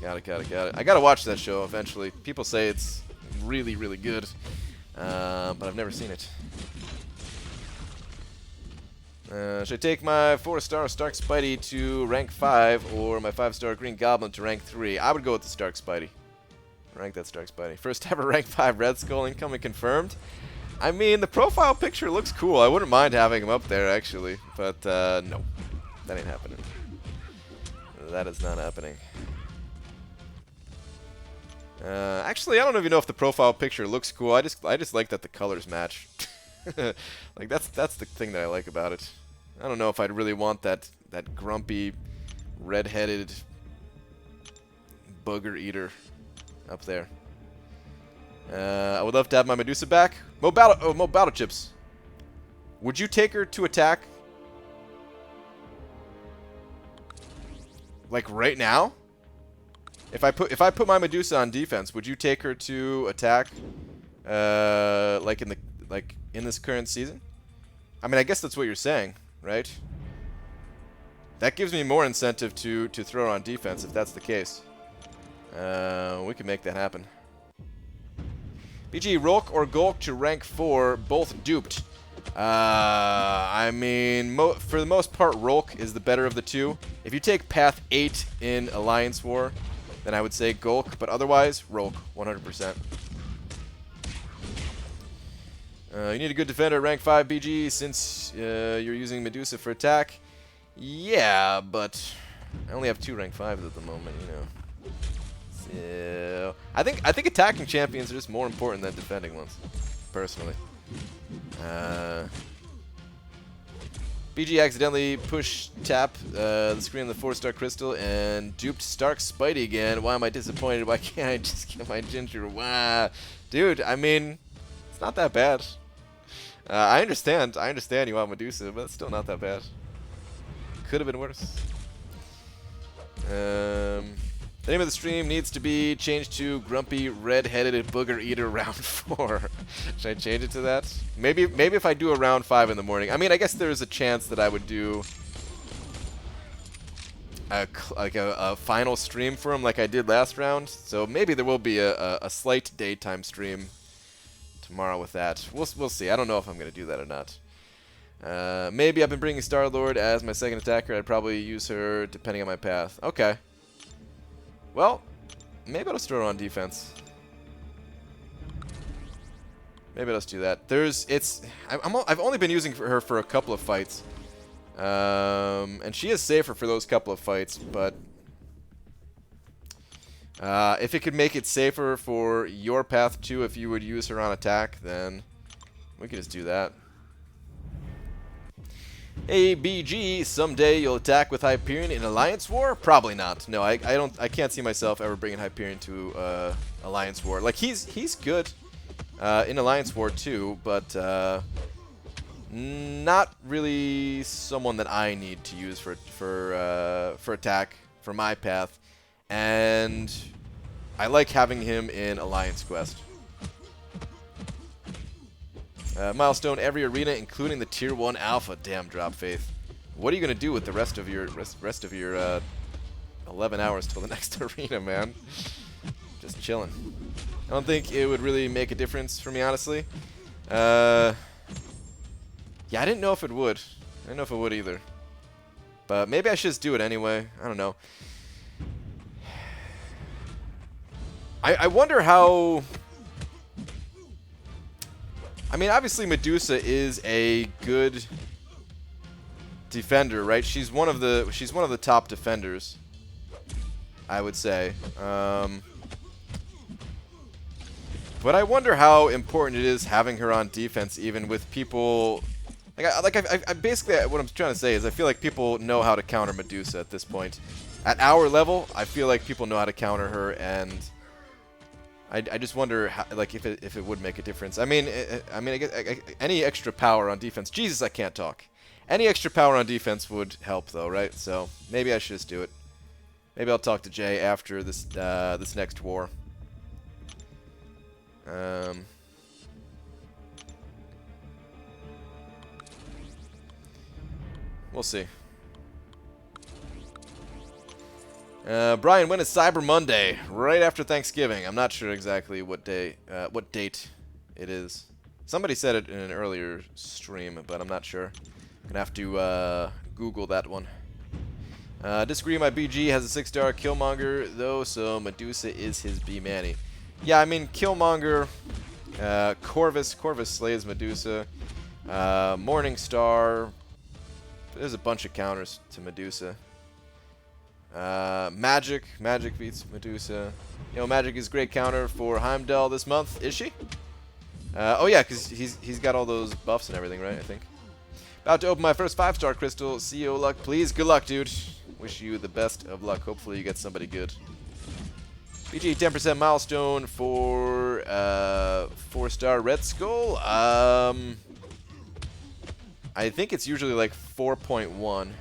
Got it. I gotta watch that show eventually. People say it's really, really good, but I've never seen it. Should I take my 4-star Stark Spidey to rank 5 or my 5-star Green Goblin to rank 3? I would go with the Stark Spidey. Rank that Stark Spidey. First ever rank 5 Red Skull incoming confirmed. I mean, the profile picture looks cool. I wouldn't mind having him up there, actually. But, no. That ain't happening. That is not happening. Actually, I don't even know if the profile picture looks cool. I just like that the colors match. Like, that's the thing that I like about it. I don't know if I'd really want that grumpy, red-headed booger eater up there. I would love to have my Medusa back. Mo Battle Chips. Would you take her to attack? Like right now? If I put my Medusa on defense, would you take her to attack? Like in this current season? I mean, I guess that's what you're saying, right? That gives me more incentive to throw her on defense if that's the case. We can make that happen. BG, Rolk or Golk to rank 4, both duped. I mean, for the most part, Rolk is the better of the two. If you take Path 8 in Alliance War, then I would say Golk, but otherwise, Rolk, 100%. You need a good defender at rank 5, BG, since you're using Medusa for attack. Yeah, but I only have 2 rank 5s at the moment, you know. So, I think attacking champions are just more important than defending ones, personally. BG accidentally tap the screen of the 4-star crystal and duped Stark Spidey again. Why am I disappointed? Why can't I just get my Ginger? Wow. Dude, I mean, it's not that bad. I understand you want Medusa, but it's still not that bad. Could have been worse. The name of the stream needs to be changed to Grumpy Red-Headed Booger Eater Round 4. Should I change it to that? Maybe if I do a round 5 in the morning. I mean, I guess there's a chance that I would do... a final stream for him like I did last round. So maybe there will be a slight daytime stream tomorrow with that. We'll see. I don't know if I'm gonna do that or not. Maybe I've been bringing Star-Lord as my second attacker. I'd probably use her depending on my path. Okay. Well, maybe I'll just throw her on defense. Maybe let's do that. I've only been using her for a couple of fights. And she is safer for those couple of fights, but if it could make it safer for your path too, if you would use her on attack, then we could just do that. ABG, someday you'll attack with Hyperion in Alliance War? Probably not. No, I can't see myself ever bringing Hyperion to Alliance War. Like he's good in Alliance War too, but not really someone that I need to use for attack for my path, and I like having him in Alliance Quest. Milestone every arena, including the Tier 1 Alpha. Damn, drop faith. What are you gonna do with the rest of your 11 hours till the next arena, man? Just chilling. I don't think it would really make a difference for me, honestly. Yeah, I didn't know if it would. I didn't know if it would either. But maybe I should just do it anyway. I don't know. I wonder how... I mean, obviously Medusa is a good defender, right? She's one of the top defenders, I would say. But I wonder how important it is having her on defense, even with people. I basically, what I'm trying to say is I feel like people know how to counter Medusa at this point. At our level, I feel like people know how to counter her, and I just wonder how, like if it would make a difference. I mean, I guess, any extra power on defense. Jesus, I can't talk. Any extra power on defense would help, though, right? So maybe I should just do it. Maybe I'll talk to Jay after this this next war. We'll see. Brian, when is Cyber Monday? Right after Thanksgiving. I'm not sure exactly what date it is. Somebody said it in an earlier stream, but I'm not sure. Gonna have to Google that one. Disagree. My BG has a 6-star Killmonger though, so Medusa is his B-Manny. Yeah, I mean Killmonger, Corvus slays Medusa, Morningstar. There's a bunch of counters to Medusa. Magic beats Medusa. You know, Magic is a great counter for Heimdall this month. Is she? Oh yeah, because he's got all those buffs and everything, right? I think. About to open my first 5-star crystal. CEO luck, please. Good luck, dude. Wish you the best of luck. Hopefully you get somebody good. BG 10% milestone for 4-star Red Skull. I think it's usually like 4.1.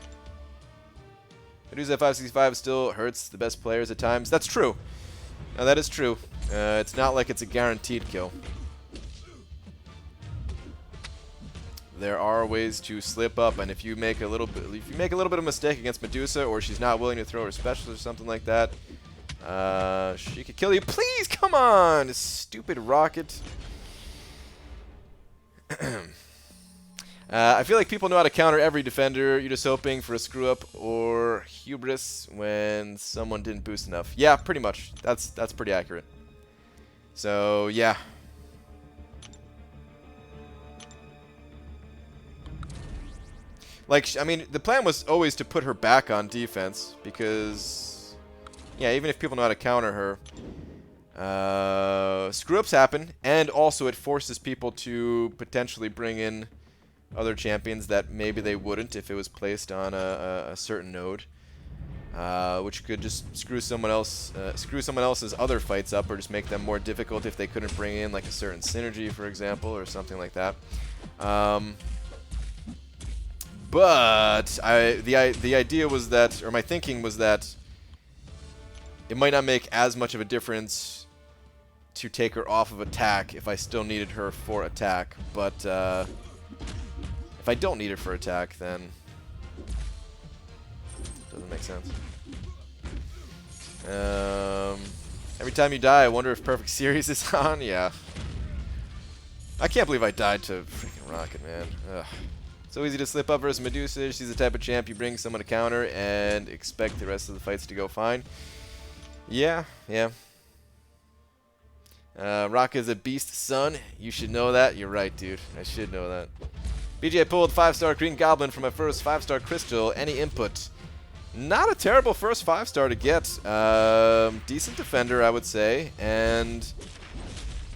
Medusa 565 still hurts the best players at times. That's true. No, that is true. It's not like it's a guaranteed kill. There are ways to slip up, and if you make a little bit of mistake against Medusa, or she's not willing to throw her special or something like that, she could kill you. Please, come on, stupid rocket. I feel like people know how to counter every defender. You're just hoping for a screw up or hubris when someone didn't boost enough. Yeah, pretty much. That's pretty accurate. So yeah. Like, I mean, the plan was always to put her back on defense because, yeah, even if people know how to counter her, screw-ups happen, and also it forces people to potentially bring in other champions that maybe they wouldn't if it was placed on a certain node, which could just screw someone else's other fights up, or just make them more difficult if they couldn't bring in like a certain synergy, for example, or something like that. But the idea was that, or my thinking was that, it might not make as much of a difference to take her off of attack if I still needed her for attack. But if I don't need her for attack, then it doesn't make makes sense. Every time you die, I wonder if Perfect Series is on. Yeah. I can't believe I died to freaking Rocket, man. Ugh. So easy to slip up versus Medusa. She's the type of champ you bring someone to counter and expect the rest of the fights to go fine. Yeah, yeah. Rocket is a beast son. You should know that. You're right, dude. I should know that. BJ pulled 5-star Green Goblin for my first 5-star Crystal. Any input? Not a terrible first 5-star to get. Decent defender, I would say. And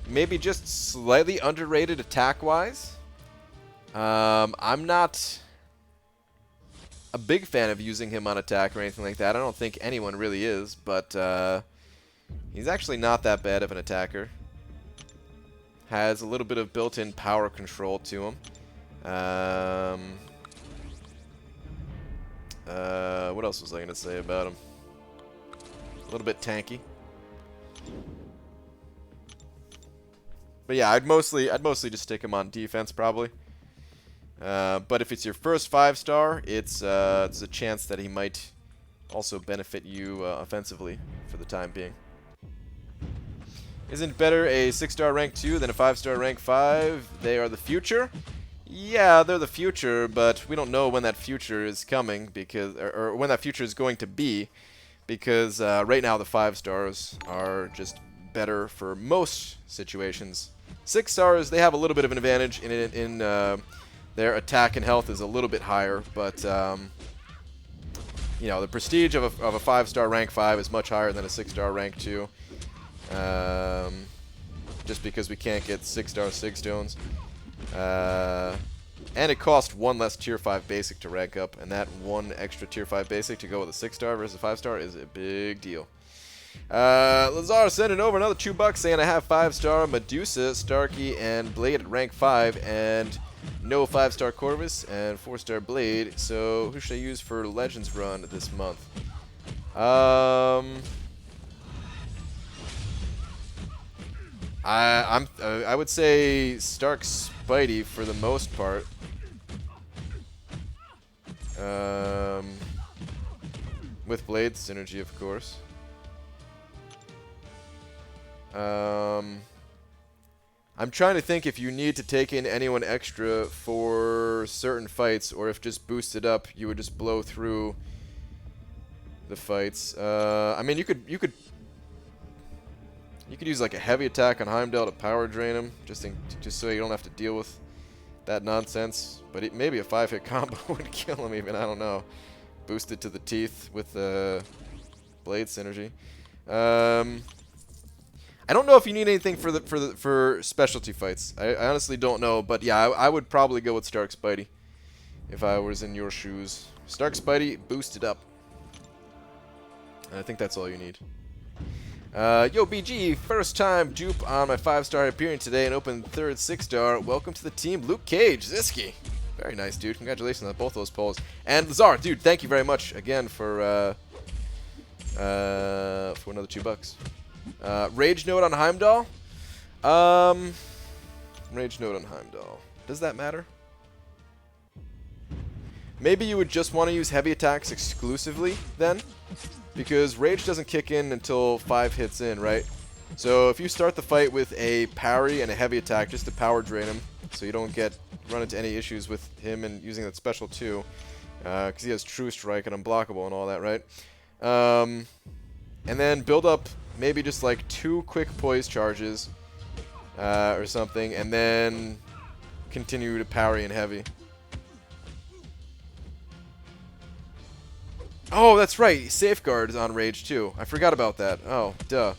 maybe just slightly underrated attack-wise. I'm not a big fan of using him on attack or anything like that. I don't think anyone really is, but he's actually not that bad of an attacker. Has a little bit of built-in power control to him. What else was I going to say about him? A little bit tanky. But yeah, I'd mostly just stick him on defense probably. But if it's your first 5-star, it's a chance that he might also benefit you offensively for the time being. Isn't better a 6-star rank 2 than a 5-star rank 5? They are the future. Yeah, they're the future, but we don't know when that future is coming because, or when that future is going to be, because right now the 5-stars are just better for most situations. 6-stars, they have a little bit of an advantage in their attack and health is a little bit higher, but you know, the prestige of a 5-star rank 5 is much higher than a 6-star rank 2. Just because we can't get 6-star Sig Stones. And it cost 1 less tier 5 basic to rank up, and that 1 extra tier 5 basic to go with a 6-star versus a 5-star is a big deal. Lazar sending over another $2 saying I have 5-star Medusa, Starkey, and Blade at rank 5, and no 5-star Corvus and 4-star Blade. So who should I use for Legends run this month? I would say Stark Spidey for the most part. With Blade synergy, of course. I'm trying to think if you need to take in anyone extra for certain fights, or if just boosted up, you would just blow through the fights. I mean, you could use like a heavy attack on Heimdall to power drain him, just so you don't have to deal with that nonsense. But maybe a 5-hit combo would kill him even. I don't know. Boosted to the teeth with the Blade synergy. I don't know if you need anything for specialty fights. I honestly don't know, but yeah, I would probably go with Stark Spidey if I was in your shoes. Stark Spidey boosted up. And I think that's all you need. Yo, BG, first time dupe on my 5-star Hyperion today and open 3rd 6-star. Welcome to the team, Luke Cage, Ziski. Very nice, dude. Congratulations on both those polls. And Lazar, dude, thank you very much again for another $2. Rage Note on Heimdall? Rage Note on Heimdall. Does that matter? Maybe you would just want to use heavy attacks exclusively then, because Rage doesn't kick in until 5 hits in, right? So if you start the fight with a parry and a heavy attack just to power drain him, so you don't run into any issues with him and using that special too, because he has True Strike and Unblockable and all that, right? And then build up maybe just like 2 quick poise charges or something, and then continue to parry and heavy. Oh, that's right. Safeguard is on Rage too. I forgot about that. Oh, duh.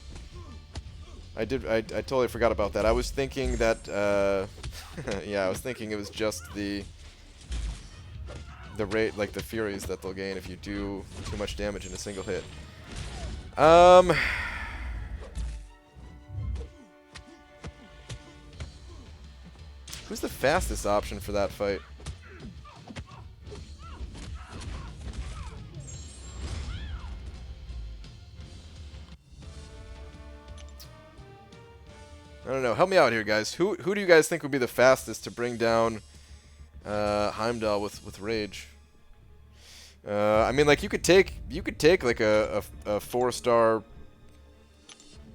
I totally forgot about that. I was thinking that, yeah, I was thinking it was just the rate, like the Furies that they'll gain if you do too much damage in a single hit. Who's the fastest option for that fight? I don't know. Help me out here, guys. Who do you guys think would be the fastest to bring down Heimdall with Rage? I mean, like you could take like a 4-star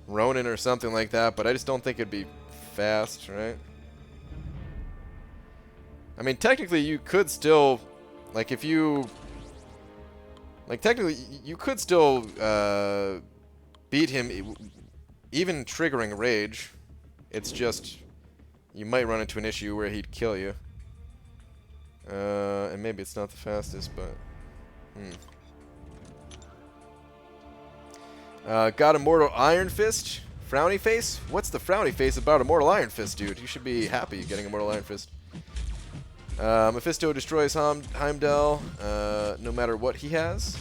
Ronin or something like that, but I just don't think it'd be fast, right? I mean, technically you could still, like if you, like technically you could still beat him even triggering rage. It's just you might run into an issue where he'd kill you. And maybe it's not the fastest, but got Immortal Iron Fist? Frowny Face? What's the frowny face about Immortal Iron Fist, dude? You should be happy getting Immortal Iron Fist. Mephisto destroys Heimdall, no matter what he has.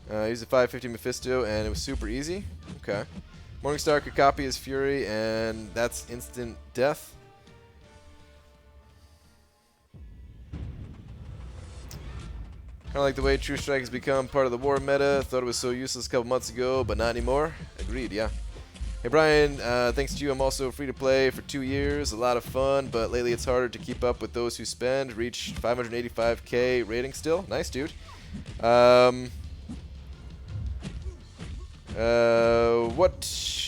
He's a 550 Mephisto, and it was super easy. Okay. Morningstar could copy his Fury, and that's instant death. Kind of like the way True Strike has become part of the war meta. Thought it was so useless a couple months ago, but not anymore. Agreed, yeah. Hey Brian, thanks to you, I'm also free to play for 2 years. A lot of fun, but lately it's harder to keep up with those who spend. Reached 585k rating still. Nice, dude.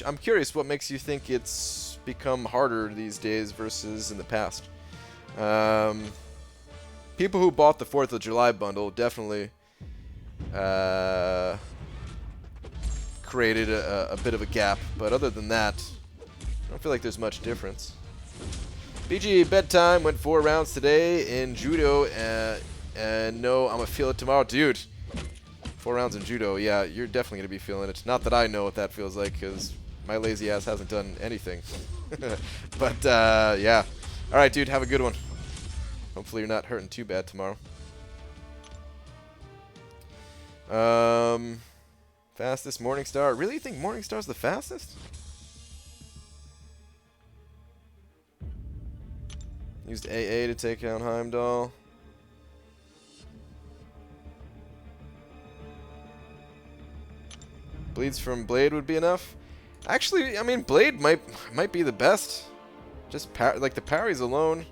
I'm curious, what makes you think it's become harder these days versus in the past? People who bought the 4th of July bundle definitely created a bit of a gap, but other than that, I don't feel like there's much difference. BG bedtime went 4 rounds today in judo, and no, I'm gonna feel it tomorrow, dude. 4 rounds in judo, yeah, you're definitely gonna be feeling it. Not that I know what that feels like, because my lazy ass hasn't done anything. But yeah, all right, dude, have a good one. Hopefully you're not hurting too bad tomorrow. Fastest Morningstar. Really, you think Morningstar's the fastest? Used AA to take down Heimdall. Bleeds from Blade would be enough. Actually, I mean, Blade might be the best. Just like the parries alone.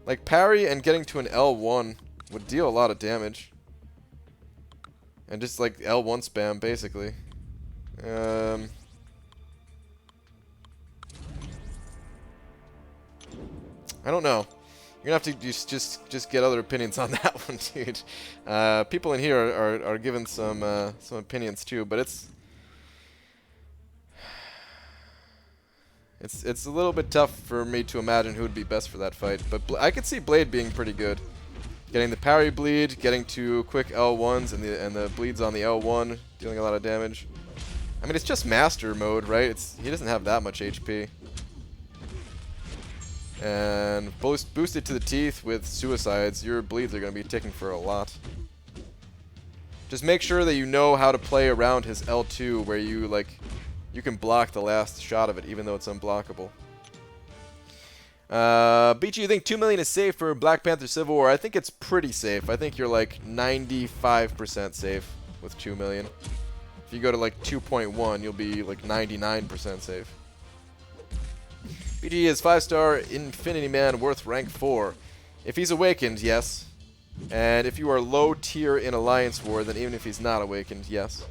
Like, parry and getting to an L1 would deal a lot of damage. And just, like, L1 spam, basically. I don't know. You're gonna have to just get other opinions on that one, dude. People in here are giving some opinions, too, but It's a little bit tough for me to imagine who would be best for that fight, but I could see Blade being pretty good. Getting the parry bleed, getting to quick L1s, and the bleeds on the L1, dealing a lot of damage. I mean, it's just Master mode, right? He doesn't have that much HP. And boosted to the teeth with suicides, your bleeds are going to be ticking for a lot. Just make sure that you know how to play around his L2, where you can block the last shot of it, even though it's unblockable. BG, you think 2 million is safe for Black Panther Civil War? I think it's pretty safe. I think you're like 95% safe with 2 million. If you go to like 2.1, you'll be like 99% safe. BG is 5-star Infinity Man worth rank 4. If he's awakened, yes. And if you are low tier in Alliance War, then even if he's not awakened, yes.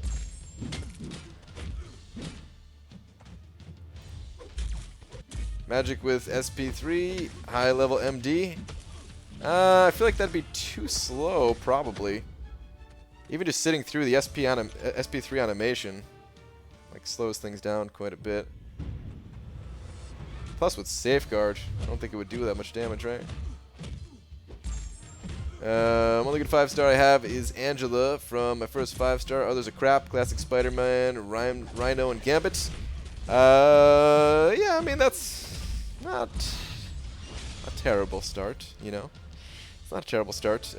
Magic with SP3, high level MD. I feel like that'd be too slow, probably. Even just sitting through the SP3 animation, like, slows things down quite a bit. Plus with Safeguard, I don't think it would do that much damage, right? Only good 5-star I have is Angela from my first 5-star. Others are crap. Classic Spider-Man, Rhino, and Gambit. Yeah, I mean, that's not a terrible start, you know. It's not a terrible start.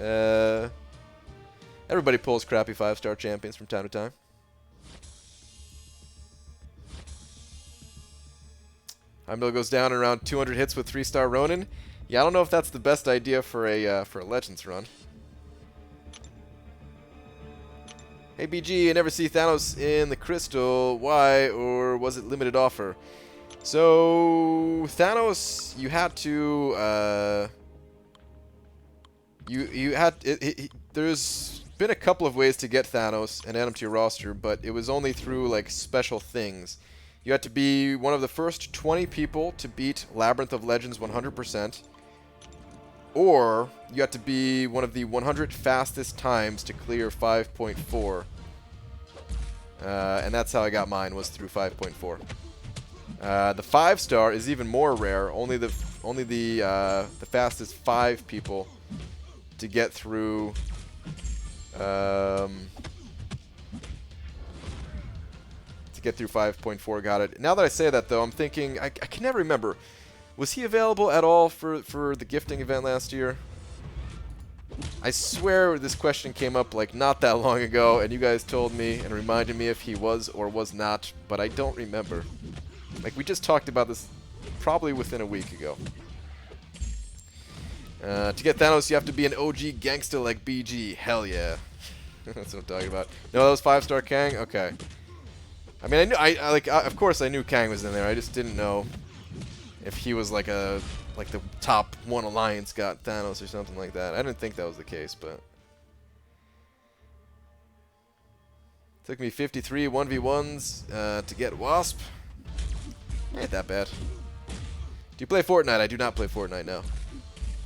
Everybody pulls crappy 5-star champions from time to time. Heimdall goes down in around 200 hits with 3-star Ronin. Yeah, I don't know if that's the best idea for a Legends run. Hey BG, I never see Thanos in the crystal. Why? Or was it limited offer? So Thanos, you had to You had there's been a couple of ways to get Thanos and add him to your roster, but it was only through like special things. You had to be one of the first 20 people to beat Labyrinth of Legends 100%, or you had to be one of the 100 fastest times to clear 5.4. And that's how I got mine, was through 5.4. The 5-star is even more rare. Only the fastest 5 people to get through. To get through 5.4 got it. Now that I say that, though, I'm thinking I can never remember. Was he available at all for the gifting event last year? I swear this question came up like not that long ago, and you guys told me and reminded me if he was or was not, but I don't remember. Like, we just talked about this probably within a week ago. To get Thanos, you have to be an OG gangster like BG. Hell yeah. That's what I'm talking about. No, that was 5-star Kang? Okay. I mean, of course I knew Kang was in there. I just didn't know if he was like the top one alliance got Thanos or something like that. I didn't think that was the case, but took me 53 1v1s to get Wasp. Ain't that bad. Do you play Fortnite? I do not play Fortnite, no.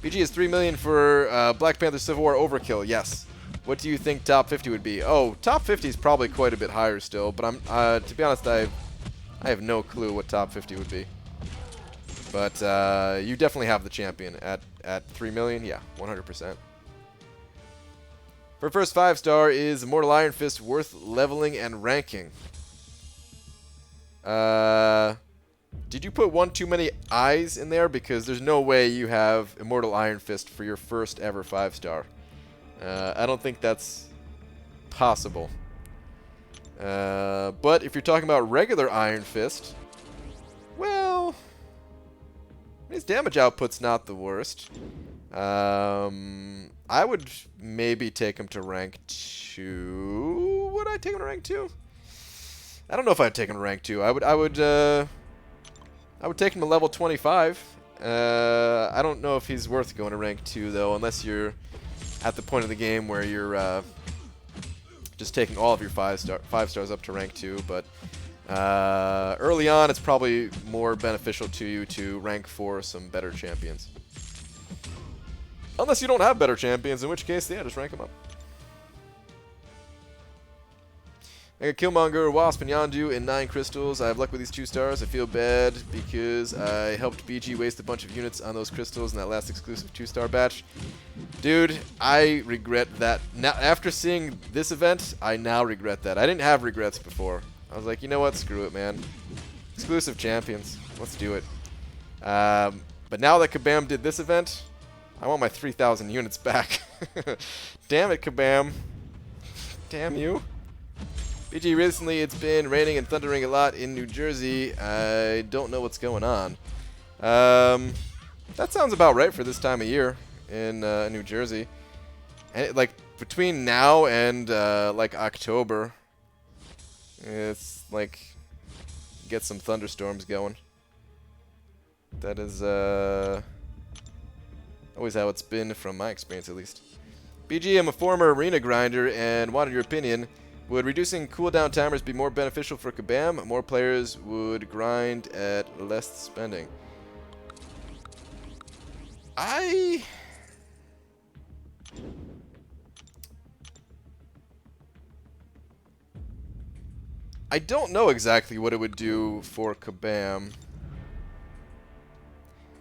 BG is 3 million for Black Panther Civil War Overkill. Yes. What do you think top 50 would be? Oh, top 50 is probably quite a bit higher still, but to be honest, I have no clue what top 50 would be. But you definitely have the champion at 3 million. Yeah, 100%. For first 5-star, is Immortal Iron Fist worth leveling and ranking? Did you put one too many eyes in there? Because there's no way you have Immortal Iron Fist for your first ever 5-star. I don't think that's possible. But if you're talking about regular Iron Fist, well, his damage output's not the worst. I would maybe take him to rank 2. Would I take him to rank 2? I don't know if I'd take him to rank 2. I would take him to level 25. I don't know if he's worth going to rank 2 though, unless you're at the point of the game where you're just taking all of your 5 stars up to rank 2. But early on, it's probably more beneficial to you to rank for some better champions. Unless you don't have better champions, in which case, yeah, just rank them up. I got Killmonger, Wasp, and Yondu in 9 crystals. I have luck with these 2 stars. I feel bad because I helped BG waste a bunch of units on those crystals in that last exclusive 2-star batch. Dude, I regret that. Now, after seeing this event, I now regret that. I didn't have regrets before. I was like, you know what? Screw it, man. Exclusive champions. Let's do it. But now that Kabam did this event, I want my 3,000 units back. Damn it, Kabam. Damn you. BG, recently it's been raining and thundering a lot in New Jersey. I don't know what's going on. That sounds about right for this time of year in New Jersey. And like between now and like October, it's like get some thunderstorms going. That is always how it's been from my experience, at least. BG, I'm a former arena grinder and wanted your opinion. Would reducing cooldown timers be more beneficial for Kabam? More players would grind at less spending. I don't know exactly what it would do for Kabam.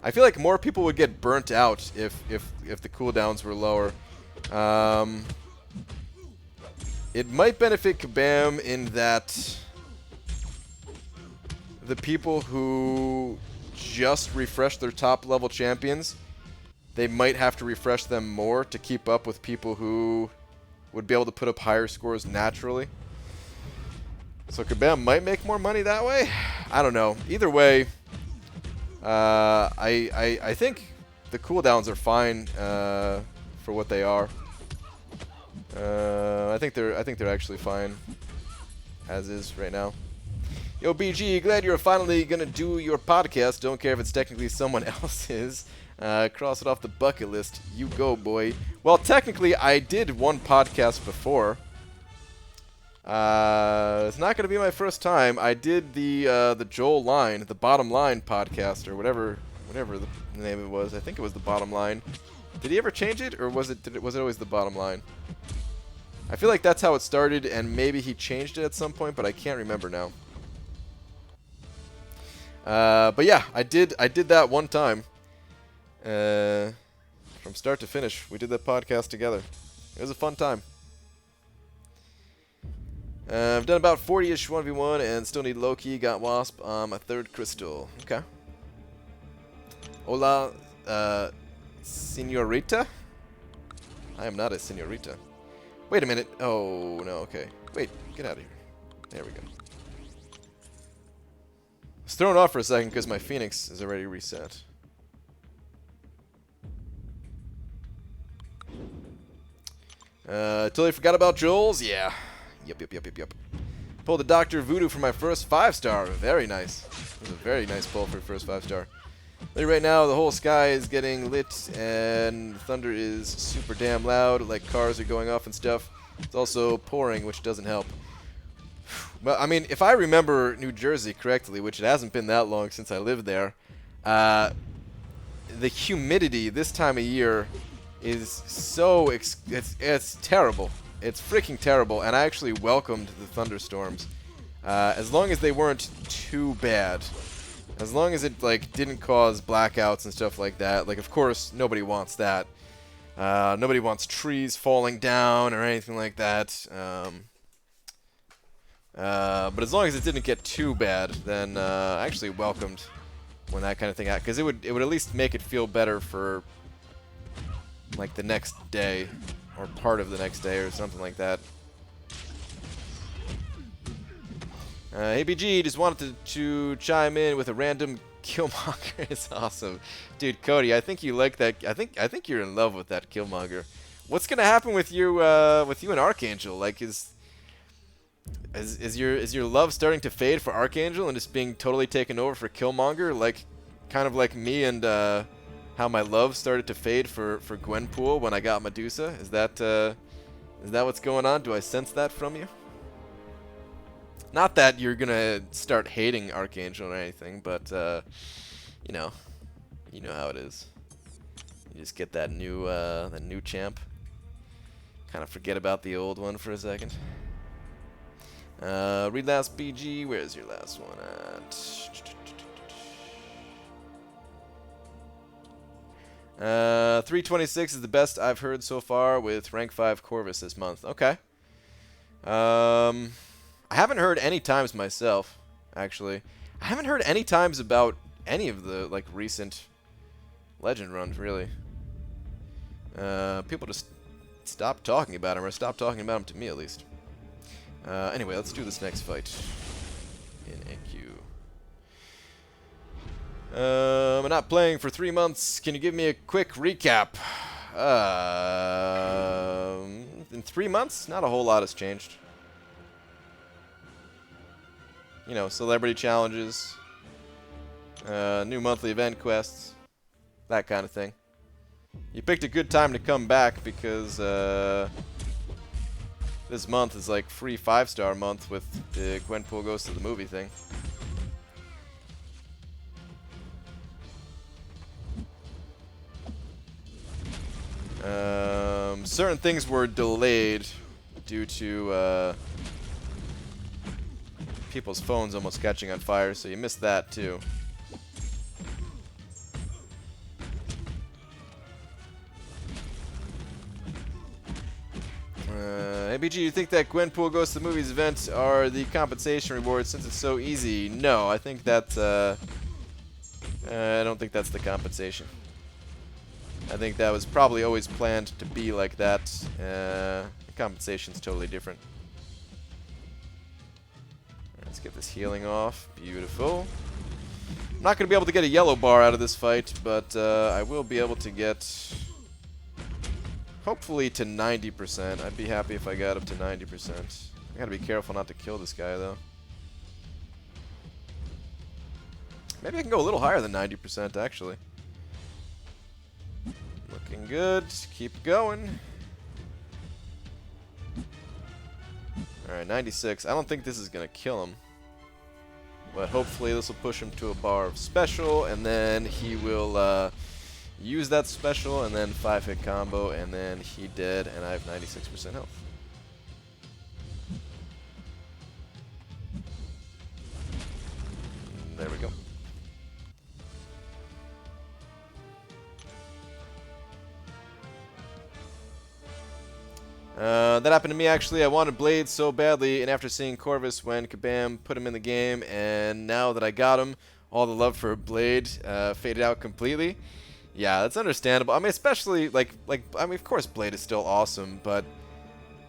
I feel like more people would get burnt out if the cooldowns were lower. It might benefit Kabam in that the people who just refresh their top level champions, they might have to refresh them more to keep up with people who would be able to put up higher scores naturally. So Kabam might make more money that way. I don't know. Either way, I think the cooldowns are fine for what they are. I think they're actually fine as is right now. Yo, BG, glad you're finally gonna do your podcast. Don't care if it's technically someone else's. Cross it off the bucket list. You go, boy. Well, technically, I did one podcast before. It's not going to be my first time. I did the Joel Line, the Bottom Line podcast, or whatever the name of it was. I think it was the Bottom Line. Did he ever change it, or was it always the Bottom Line? I feel like that's how it started, and maybe he changed it at some point, but I can't remember now. But yeah, I did that one time. From start to finish, we did that podcast together. It was a fun time. I've done about 40-ish 1v1 and still need Loki. Got Wasp on my 3rd crystal. Okay. Hola, señorita? I am not a señorita. Wait a minute. Oh, no, okay. Wait, get out of here. There we go. I was thrown off for a second because my Phoenix is already reset. Totally forgot about Joel's? Yeah. Yep. Pulled the Dr. Voodoo for my first 5-star. Very nice. It was a very nice pull for first 5-star. Right now, the whole sky is getting lit, and thunder is super damn loud, like cars are going off and stuff. It's also pouring, which doesn't help. Well, I mean, if I remember New Jersey correctly, which it hasn't been that long since I lived there, the humidity this time of year is so it's terrible. It's freaking terrible, and I actually welcomed the thunderstorms, as long as they weren't too bad. As long as it like didn't cause blackouts and stuff like that. Like, of course, nobody wants that. Nobody wants trees falling down or anything like that. But as long as it didn't get too bad, then I actually welcomed when that kind of thing happened, because it would at least make it feel better for like the next day or part of the next day or something like that. ABG just wanted to chime in with a random Killmonger. It's awesome, dude. Cody, I think you like that. I think you're in love with that Killmonger. What's gonna happen with you and Archangel? Like, is your love starting to fade for Archangel and just being totally taken over for Killmonger? Like, kind of like me and how my love started to fade for Gwenpool when I got Medusa. Is that what's going on? Do I sense that from you? Not that you're gonna start hating Archangel or anything, but you know how it is. You just get that new champ. Kind of forget about the old one for a second. Read last BG. Where's your last one at? 326 is the best I've heard so far with rank 5 Corvus this month. Okay. I haven't heard any times myself, actually. I haven't heard any times about any of the like recent legend runs, really. People just stopped talking about them, or stopped talking about them to me at least. Anyway, let's do this next fight in NQ. I'm not playing for 3 months. Can you give me a quick recap? In 3 months, not a whole lot has changed. You know, celebrity challenges, new monthly event quests, that kind of thing. You picked a good time to come back because this month is like free 5-star month with the Gwenpool Goes to the Movie thing. Certain things were delayed due to people's phones almost catching on fire, so you missed that too. ABG, you think that Gwenpool Goes to the Movies events are the compensation rewards since it's so easy? No, I think that's I don't think that's the compensation. I think that was probably always planned to be like that. The compensation's totally different. Let's get this healing off. Beautiful. I'm not going to be able to get a yellow bar out of this fight, but I will be able to get hopefully to 90%. I'd be happy if I got up to 90%. I got to be careful not to kill this guy, though. Maybe I can go a little higher than 90%, actually. Looking good. Keep going. Alright, 96. I don't think this is going to kill him. But hopefully this will push him to a bar of special, and then he will use that special, and then 5-hit combo, and then he dead, and I have 96% health. There we go. That happened to me, actually. I wanted Blade so badly, and after seeing Corvus when Kabam put him in the game, and now that I got him, all the love for Blade faded out completely. Yeah, that's understandable. I mean, especially, I mean, of course Blade is still awesome, but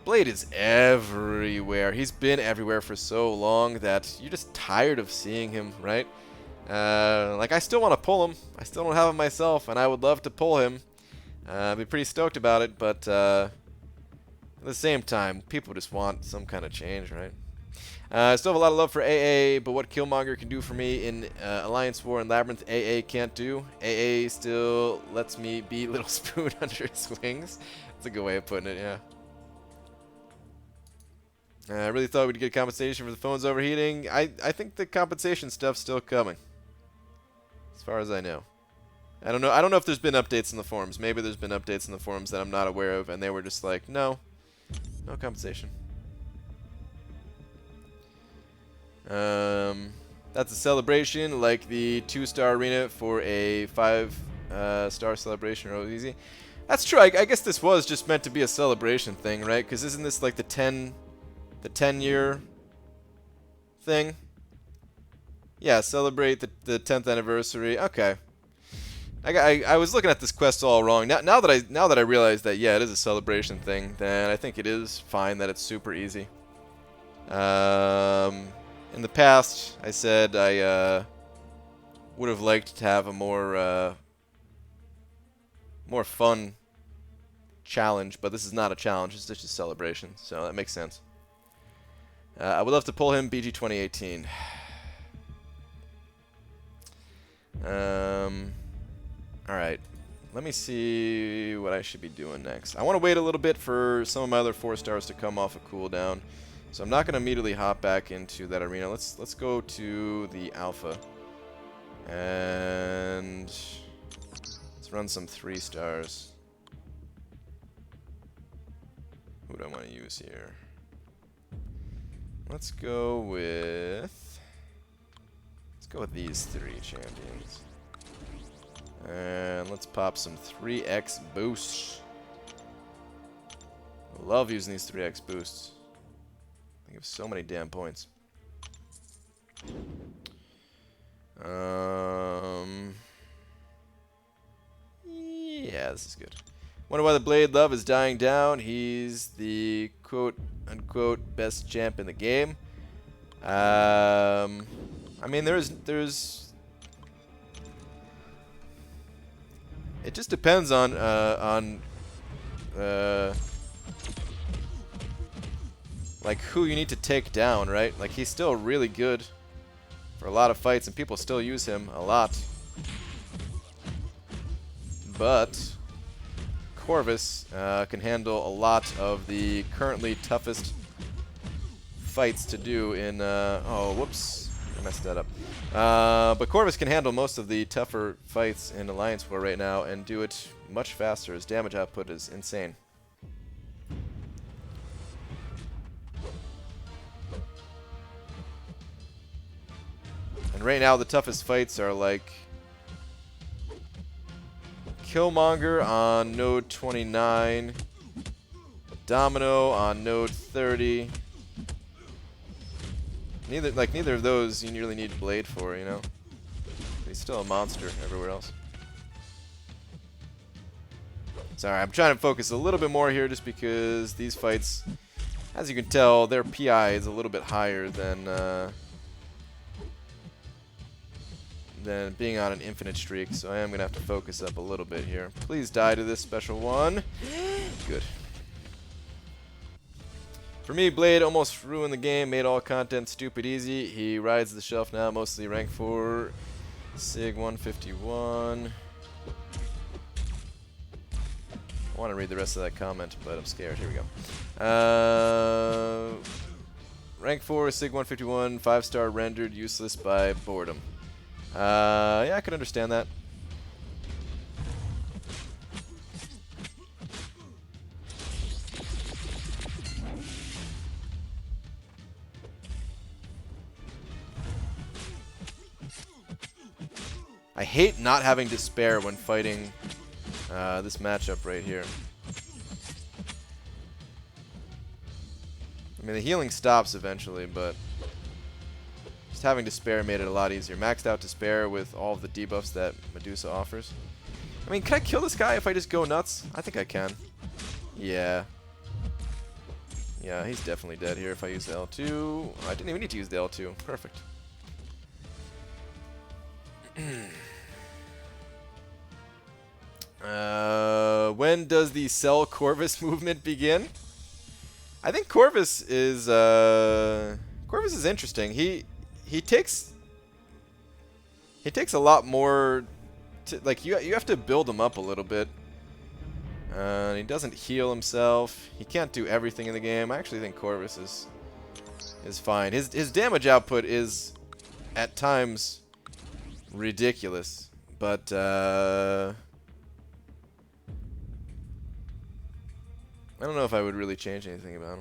Blade is everywhere. He's been everywhere for so long that you're just tired of seeing him, right? Like, I still want to pull him. I still don't have him myself, and I would love to pull him. I'd be pretty stoked about it, but at the same time, people just want some kind of change, right? I still have a lot of love for AA, but what Killmonger can do for me in Alliance War and Labyrinth, AA can't do. AA still lets me be Little Spoon under his wings. That's a good way of putting it, yeah. I really thought we'd get compensation for the phones overheating. I think the compensation stuff's still coming, as far as I know. I don't know if there's been updates in the forums. Maybe there's been updates in the forums that I'm not aware of, and they were just like, no compensation. That's a celebration, like the 2-star arena for a 5-star celebration or easy. That's true. I guess this was just meant to be a celebration thing, right? Because isn't this like the 10-year thing? Yeah, celebrate the 10th anniversary. Okay. I was looking at this quest all wrong. Now that I realize that, yeah, it is a celebration thing, then I think it is fine that it's super easy. In the past, I said I would have liked to have a more fun challenge, but this is not a challenge. It's just a celebration, so that makes sense. I would love to pull him BG 2018. Alright, let me see what I should be doing next. I want to wait a little bit for some of my other 4-stars to come off a cooldown. So I'm not going to immediately hop back into that arena. Let's go to the alpha. And let's run some 3-stars. Who do I want to use here? Let's go with these 3 champions. And let's pop some 3x boosts. Love using these 3x boosts. They give so many damn points. Yeah, this is good. Wonder why the Blade love is dying down. He's the quote-unquote best champ in the game. I mean, there's it just depends on like who you need to take down, right? Like, he's still really good for a lot of fights, and people still use him a lot. But Corvus can handle a lot of the currently toughest fights to do in oh, whoops, I messed that up. But Corvus can handle most of the tougher fights in Alliance War right now and do it much faster. His damage output is insane. And right now the toughest fights are like Killmonger on node 29, Domino on node 30. Neither of those you really need Blade for, you know. He's still a monster everywhere else. Sorry, I'm trying to focus a little bit more here just because these fights, as you can tell, their PI is a little bit higher than being on an infinite streak, so I am going to have to focus up a little bit here. Please die to this special one. Good. For me, Blade almost ruined the game, made all content stupid easy. He rides the shelf now, mostly rank 4, Sig 151. I want to read the rest of that comment, but I'm scared. Here we go. Rank 4, Sig 151, 5-star rendered useless by boredom. Yeah, I could understand that. I hate not having to spare when fighting this matchup right here. I mean, the healing stops eventually, but just having to spare made it a lot easier. Maxed out to spare with all of the debuffs that Medusa offers. I mean, can I kill this guy if I just go nuts? I think I can. Yeah. Yeah, he's definitely dead here if I use the L2. I didn't even need to use the L2. Perfect. When does the sell Corvus movement begin? I think Corvus is interesting. He takes a lot more like you have to build him up a little bit. He doesn't heal himself. He can't do everything in the game. I actually think Corvus is fine. His damage output is at times ridiculous, but I don't know if I would really change anything about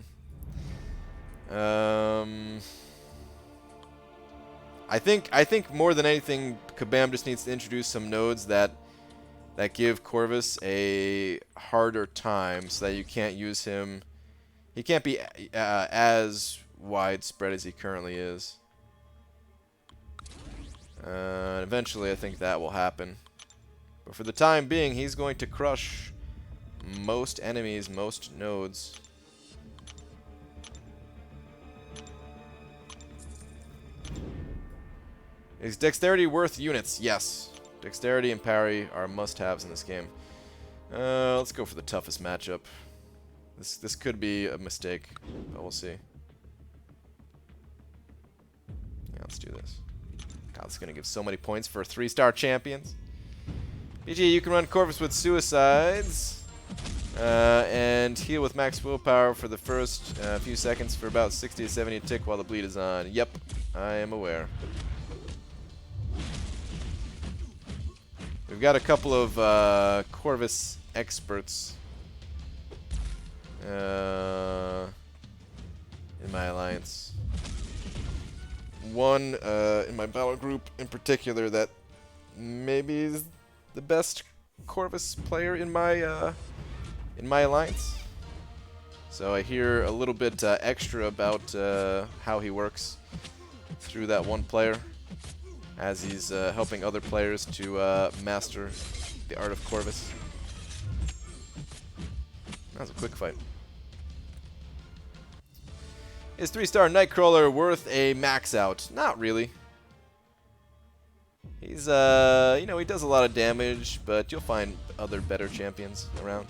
him. I think more than anything, Kabam just needs to introduce some nodes that give Corvus a harder time, so that you can't use him. He can't be as widespread as he currently is. Eventually, I think that will happen. But for the time being, he's going to crush most enemies, most nodes. Is dexterity worth units? Yes. Dexterity and parry are must-haves in this game. Let's go for the toughest matchup. This could be a mistake, but we'll see. Yeah, let's do this. God, it's going to give so many points for 3-star champions. BG, you can run Corvus with suicides. And heal with max willpower for the first few seconds for about 60 to 70 tick while the bleed is on. Yep, I am aware. We've got a couple of Corvus experts in my alliance. One in my battle group in particular that maybe is the best Corvus player in my alliance. So I hear a little bit extra about how he works through that one player, as he's helping other players to master the art of Corvus. That was a quick fight. Is 3-star Nightcrawler worth a max out? Not really. He's, you know, he does a lot of damage, but you'll find other better champions around.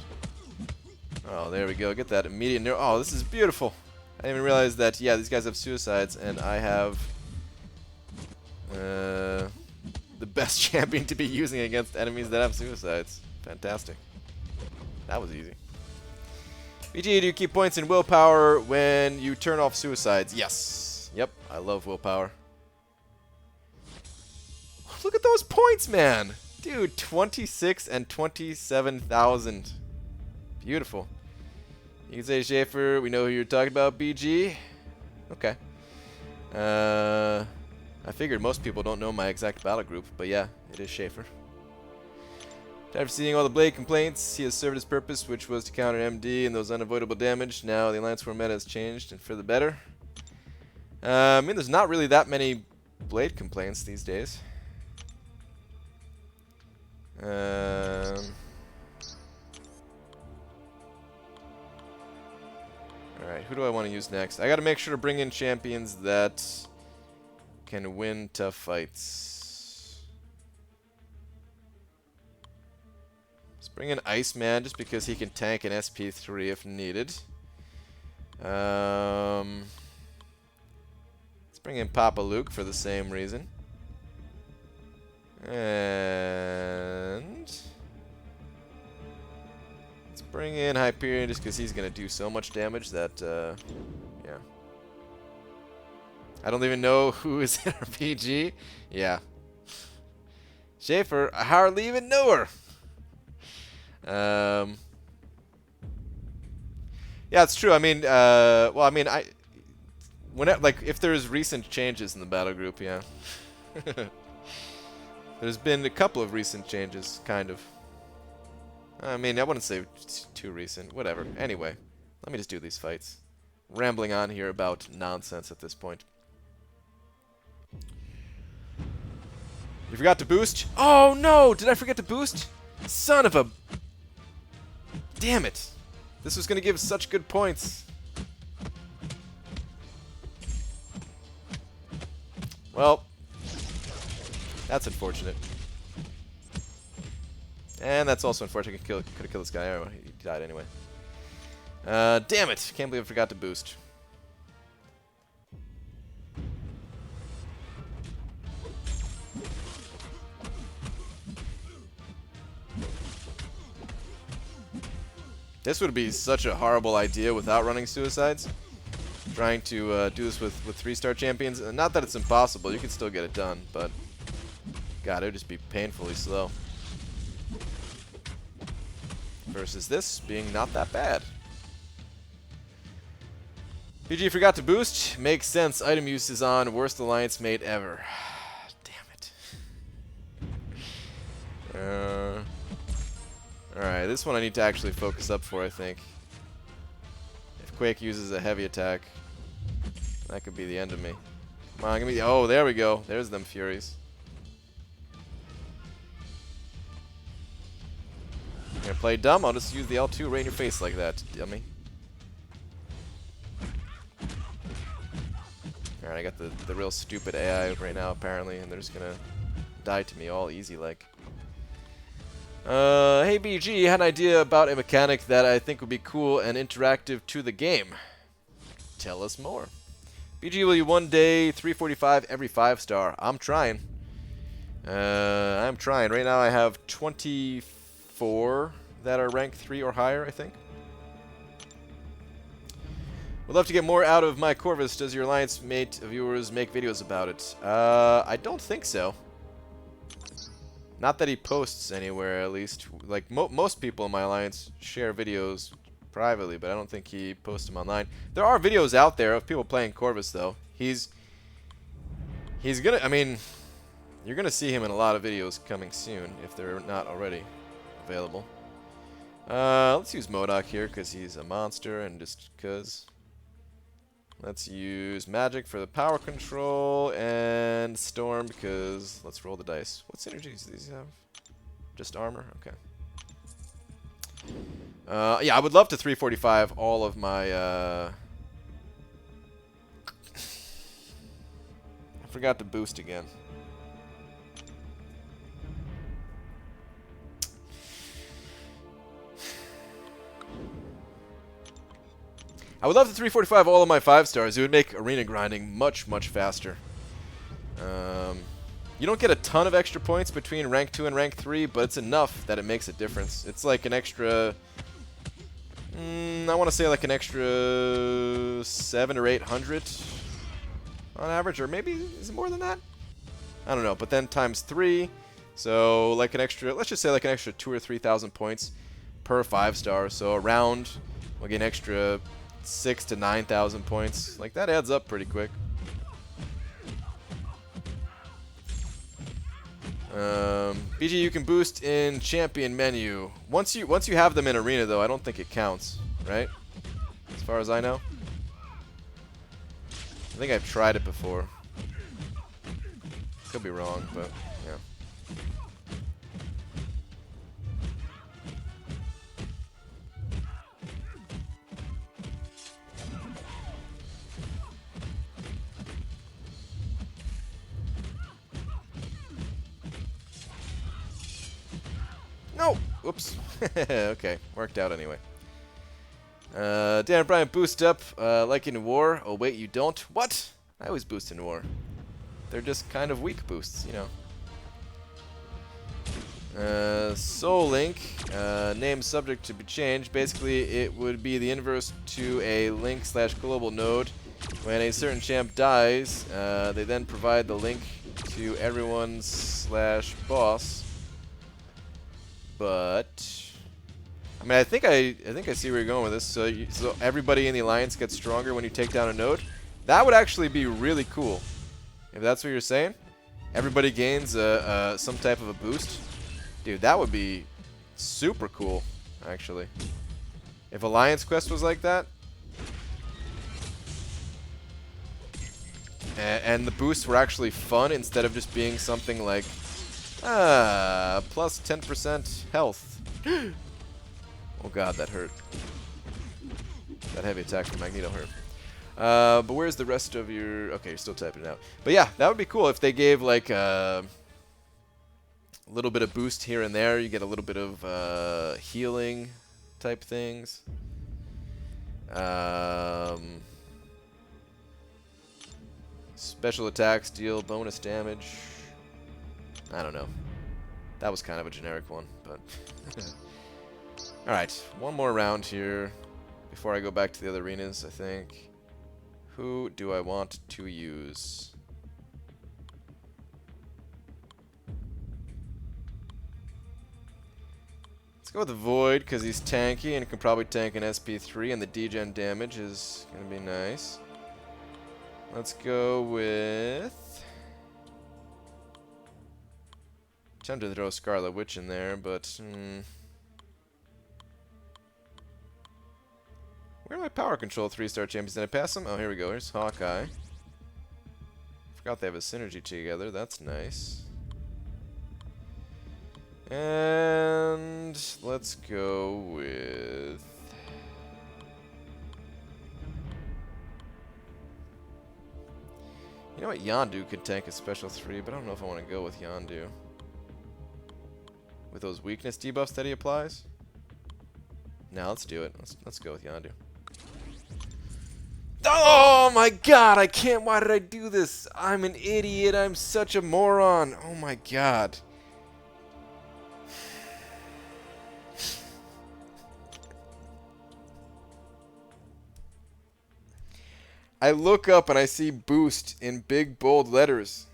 Oh, there we go. Get that immediate near. Oh, this is beautiful. I didn't even realize that, yeah, these guys have suicides, and I have the best champion to be using against enemies that have suicides. Fantastic. That was easy. BG, do you keep points in willpower when you turn off suicides? Yes. Yep, I love willpower. Look at those points, man. Dude, 26 and 27,000. Beautiful. You can say Schaefer. We know who you're talking about, BG. Okay. I figured most people don't know my exact battle group, but yeah, it is Schaefer. After seeing all the Blade complaints, he has served his purpose, which was to counter MD and those unavoidable damage. Now the Alliance War meta has changed, and for the better. I mean, there's not really that many Blade complaints these days. Alright, who do I want to use next? I gotta make sure to bring in champions that can win tough fights. Let's bring in Iceman just because he can tank an SP3 if needed. Let's bring in Papa Luke for the same reason. And let's Bring in Hyperion just because he's going to do so much damage that, yeah. I don't even know who is in RPG. Yeah. Schaefer, I hardly even know her. Yeah, it's true. I mean, well, I mean, like, if there's recent changes in the battle group, yeah. There's been a couple of recent changes, kind of. I mean, I wouldn't say too recent. Whatever. Anyway, let me just do these fights. Rambling on here about nonsense at this point. You forgot to boost? Oh, no! Did I forget to boost? Son of a... Damn it. This was going to give such good points. Well, that's unfortunate. And that's also unfortunate. Could have killed this guy. Oh, he died anyway. Damn it. Can't believe I forgot to boost. This would be such a horrible idea without running suicides. Trying to do this with 3-star champions. Not that it's impossible. You can still get it done, but... God, it would just be painfully slow. Versus this being not that bad. PG forgot to boost. Makes sense. Item use is on. Worst alliance mate ever. Damn it. Alright, this one I need to actually focus up for, I think. If Quake uses a heavy attack, that could be the end of me. Come on, give me... Oh, there we go. There's them Furies. You're gonna play dumb? I'll just use the L2 right in your face like that, dummy. Alright, I got the real stupid AI right now, apparently, and they're just gonna die to me all easy like. Hey BG, had an idea about a mechanic that I think would be cool and interactive to the game. Tell us more. BG, will you one day 345 every 5-star? I'm trying. I'm trying. Right now I have 24 that are ranked 3 or higher, I think. Would love to get more out of my Corvus. Does your Alliance mate viewers make videos about it? I don't think so. Not that he posts anywhere, at least. Like, most people in my Alliance share videos privately, but I don't think he posts them online. There are videos out there of people playing Corvus, though. He's gonna... I mean, you're gonna see him in a lot of videos coming soon, if they're not already available. Let's use MODOK here, because he's a monster, and just because... Let's use Magic for the power control, and Storm because let's roll the dice. What synergies do these have? Just armor? Okay. Yeah, I would love to 345 all of my... I forgot to boost again. I would love to 345 all of my 5-stars. It would make arena grinding much, much faster. You don't get a ton of extra points between rank 2 and rank 3, but it's enough that it makes a difference. It's like an extra... I want to say like an extra 700 or 800 on average, or maybe is it more than that? I don't know, but then times 3, so like an extra, let's just say like an extra 2,000 or 3,000 points per 5-star. So around, we'll get an extra 6,000 to 9,000 points. Like, that adds up pretty quick. BG, you can boost in champion menu. Once you have them in arena, though, I don't think it counts, right? As far as I know. I think I've tried it before. Could be wrong, but yeah. No! Whoops. Okay, worked out anyway. Dan Brian, boost up like in war. Oh, wait, you don't? What? I always boost in war. They're just kind of weak boosts, you know. Soul Link, name subject to be changed. Basically, it would be the inverse to a link/global node. When a certain champ dies, they then provide the link to everyone/boss. But I mean, I think I see where you're going with this. So everybody in the alliance gets stronger when you take down a node. That would actually be really cool, if that's what you're saying. Everybody gains some type of a boost. Dude, that would be super cool, actually. If Alliance Quest was like that. And the boosts were actually fun instead of just being something like, plus 10% health. Oh god, that hurt. That heavy attack from Magneto hurt. But where's the rest of your... Okay, you're still typing it out. But yeah, that would be cool if they gave, like, a little bit of boost here and there. You get a little bit of healing type things. Special attacks deal bonus damage. I don't know. That was kind of a generic one, but... Alright, one more round here before I go back to the other arenas, I think. Who do I want to use? Let's go with the Void, because he's tanky and can probably tank an SP3, and the degen damage is going to be nice. Let's go with... Tempted to throw Scarlet Witch in there, but... Where are my power control 3-star champions? Did I pass them? Oh, here we go. Here's Hawkeye. Forgot they have a synergy together. That's nice. And let's go with... You know what? Yondu could tank a special 3, but I don't know if I want to go with Yondu. With those weakness debuffs that he applies? Now let's do it. Let's go with Yondu. Oh my god, I can't. Why did I do this? I'm an idiot. I'm such a moron. Oh my god. I look up and I see boost in big bold letters.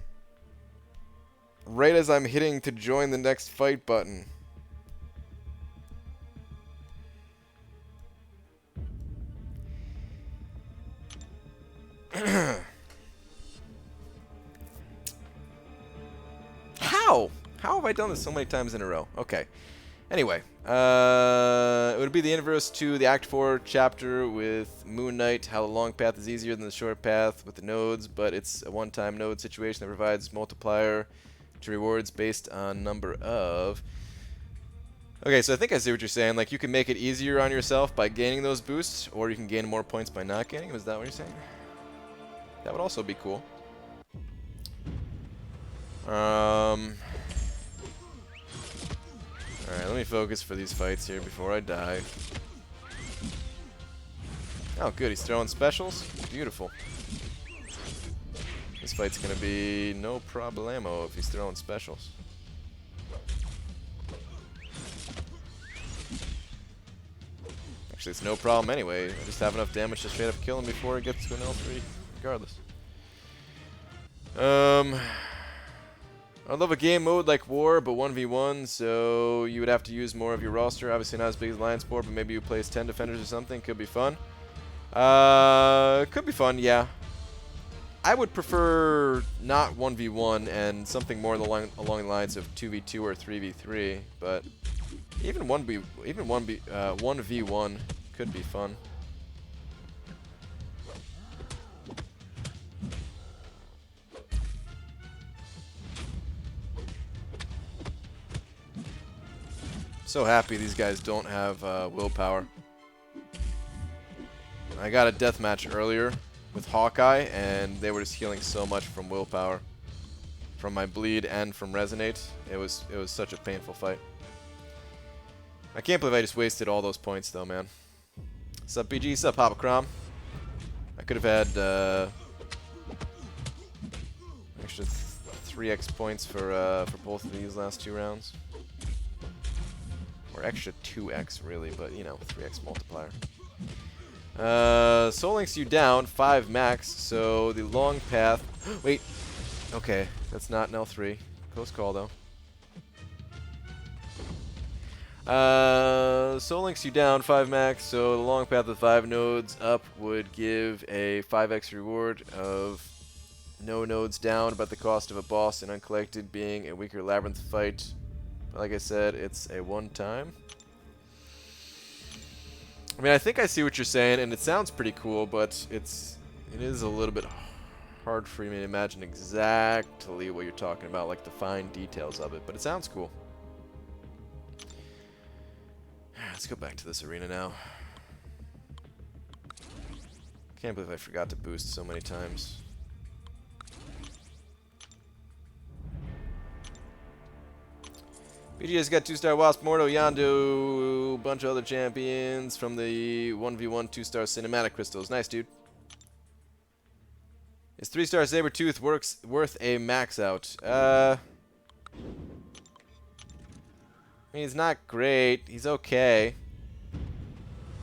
Right as I'm hitting to join the next fight button. How have I done this so many times in a row? Okay. Anyway, it would be the inverse to the Act 4 chapter with Moon Knight, how the long path is easier than the short path with the nodes, but it's a one-time node situation that provides multiplier to rewards based on number of... Okay, so I think I see what you're saying. Like, you can make it easier on yourself by gaining those boosts, or you can gain more points by not gaining them. Is that what you're saying? That would also be cool. Alright, let me focus for these fights here before I die. Oh, good. He's throwing specials. Beautiful. This fight's gonna be no problemo if he's throwing specials. Actually, it's no problem anyway. I just have enough damage to straight up kill him before he gets to an L3, regardless. I love a game mode like War, but 1v1, so you would have to use more of your roster. Obviously not as big as Alliance Sport, but maybe you place 10 defenders or something. Could be fun. Could be fun, yeah. I would prefer not 1v1 and something more along the lines of 2v2 or 3v3, but even 1v1 could be fun. So happy these guys don't have willpower. I got a deathmatch earlier with Hawkeye, and they were just healing so much from willpower, from my bleed and from resonate. It was such a painful fight. I can't believe I just wasted all those points though, man. Sup BG, sup Papa Crom. I could have had extra 3x points for both of these last 2 rounds. Or extra 2x, really, but, you know, 3x multiplier. Soul Links you down, 5 max, so the long path... Wait, okay, that's not an L3. Close call, though. Soul Links you down, 5 max, so the long path with 5 nodes up would give a 5x reward of no nodes down, but the cost of a boss and uncollected being a weaker labyrinth fight. Like I said, it's a one-time. I mean, I think I see what you're saying, and it sounds pretty cool, but it is a little bit hard for me to imagine exactly what you're talking about, like the fine details of it, but it sounds cool. Let's go back to this arena now. Can't believe I forgot to boost so many times. BG has got 2-star Wasp, Mordo, Yondu, a bunch of other champions from the 1v1 2-star cinematic crystals. Nice, dude. Is 3-star Sabertooth worth a max out? I mean, he's not great. He's okay.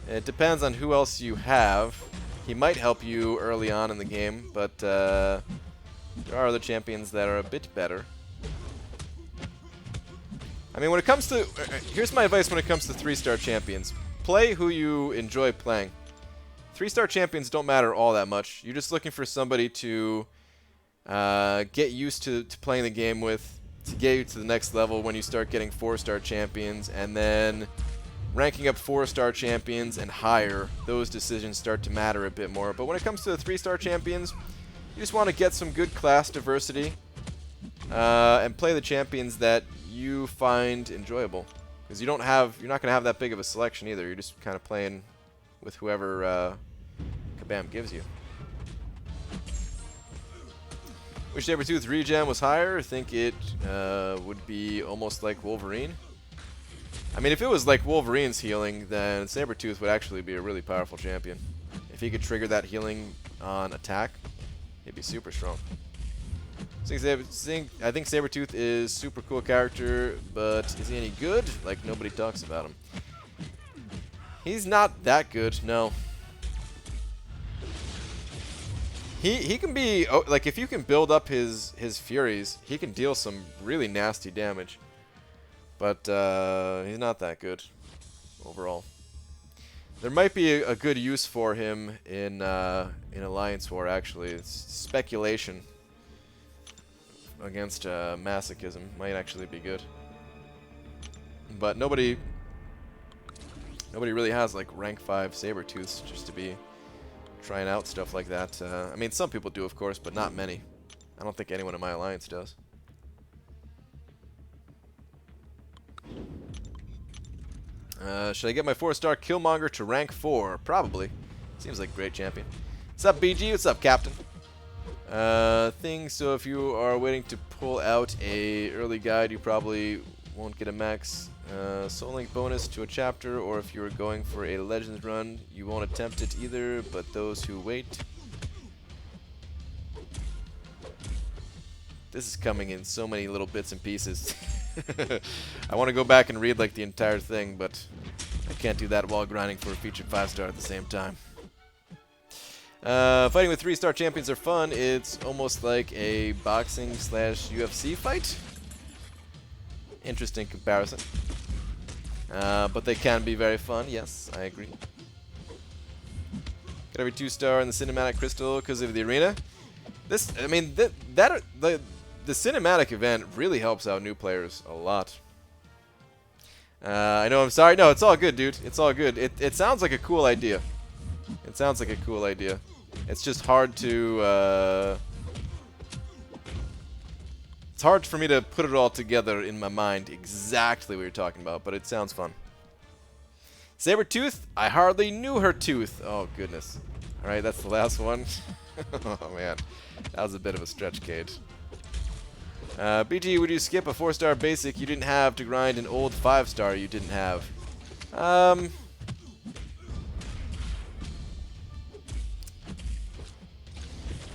It depends on who else you have. He might help you early on in the game, but there are other champions that are a bit better. I mean, when it comes to... here's my advice when it comes to 3-star champions. Play who you enjoy playing. 3-star champions don't matter all that much. You're just looking for somebody to get used to playing the game with, to get you to the next level when you start getting 4-star champions, and then ranking up 4-star champions and higher, those decisions start to matter a bit more. But when it comes to the 3-star champions, you just want to get some good class diversity and play the champions that you find enjoyable, because you're not going to have that big of a selection either. You're just kind of playing with whoever Kabam gives you. Wish Sabertooth regen was higher. I think it would be almost like Wolverine. I mean, if it was like Wolverine's healing, then Sabertooth would actually be a really powerful champion. If he could trigger that healing on attack, he'd be super strong. I think Sabertooth is super cool character, but is he any good? Like, nobody talks about him. He's not that good, no. He can be, like, if you can build up his Furies, he can deal some really nasty damage. But he's not that good overall. There might be a good use for him in Alliance War, actually. It's speculation against masochism might actually be good. But nobody really has like rank 5 Sabertooths just to be trying out stuff like that. I mean, some people do, of course, but not many. I don't think anyone in my alliance does. Should I get my 4-star Killmonger to rank 4? Probably. Seems like a great champion. What's up, BG? What's up, Captain? So if you are waiting to pull out a early guide, you probably won't get a max Soul Link bonus to a chapter, or if you're going for a Legends run, you won't attempt it either, but those who wait. This is coming in so many little bits and pieces. I want to go back and read like the entire thing, but I can't do that while grinding for a featured 5-star at the same time. Fighting with 3-star champions are fun. It's almost like a boxing / UFC fight. Interesting comparison. But they can be very fun. Yes, I agree. Get every 2-star in the cinematic crystal because of the arena. This, I mean, the cinematic event really helps out new players a lot. I know, I'm sorry. No, it's all good, dude. It's all good. It sounds like a cool idea. It sounds like a cool idea. It's just hard to... it's hard for me to put it all together in my mind exactly what you're talking about, but it sounds fun. Sabertooth? I hardly knew her tooth. Oh, goodness. Alright, that's the last one. Oh, man. That was a bit of a stretch, Cade. BG, would you skip a 4-star basic you didn't have to grind an old 5-star you didn't have?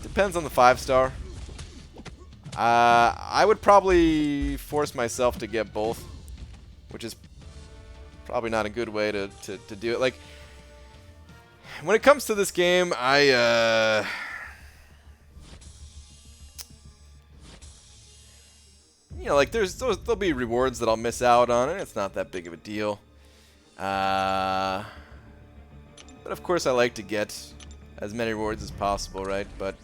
Depends on the 5-star. I would probably force myself to get both, which is Probably not a good way to do it. Like, when it comes to this game, I, you know, like, there'll be rewards that I'll miss out on, and it's not that big of a deal. But of course I like to get as many rewards as possible, right? But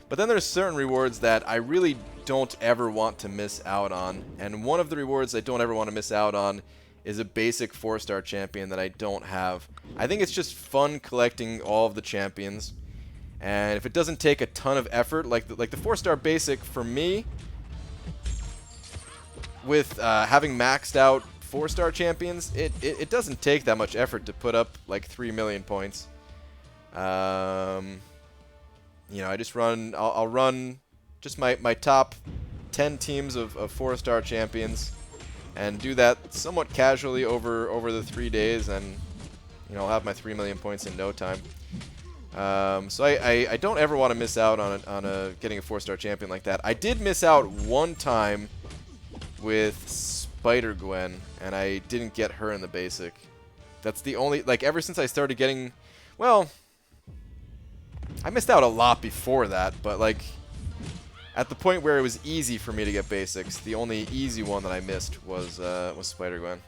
then there's certain rewards that I really don't ever want to miss out on. And one of the rewards I don't ever want to miss out on is a basic 4-star champion that I don't have. I think it's just fun collecting all of the champions. And if it doesn't take a ton of effort, like the 4-star basic for me, with having maxed out 4-star champions, it doesn't take that much effort to put up like 3 million points. You know, I just run, I'll run just my top 10 teams of 4-star champions, and do that somewhat casually over the 3 days, and you know, I'll have my 3 million points in no time. So I don't ever want to miss out on getting a 4-star champion like that. I did miss out one time with Spider-Gwen, and I didn't get her in the basic. That's the only, like, ever since I started getting, well, I missed out a lot before that, but like, at the point where it was easy for me to get basics, the only easy one that I missed was Spider-Gwen.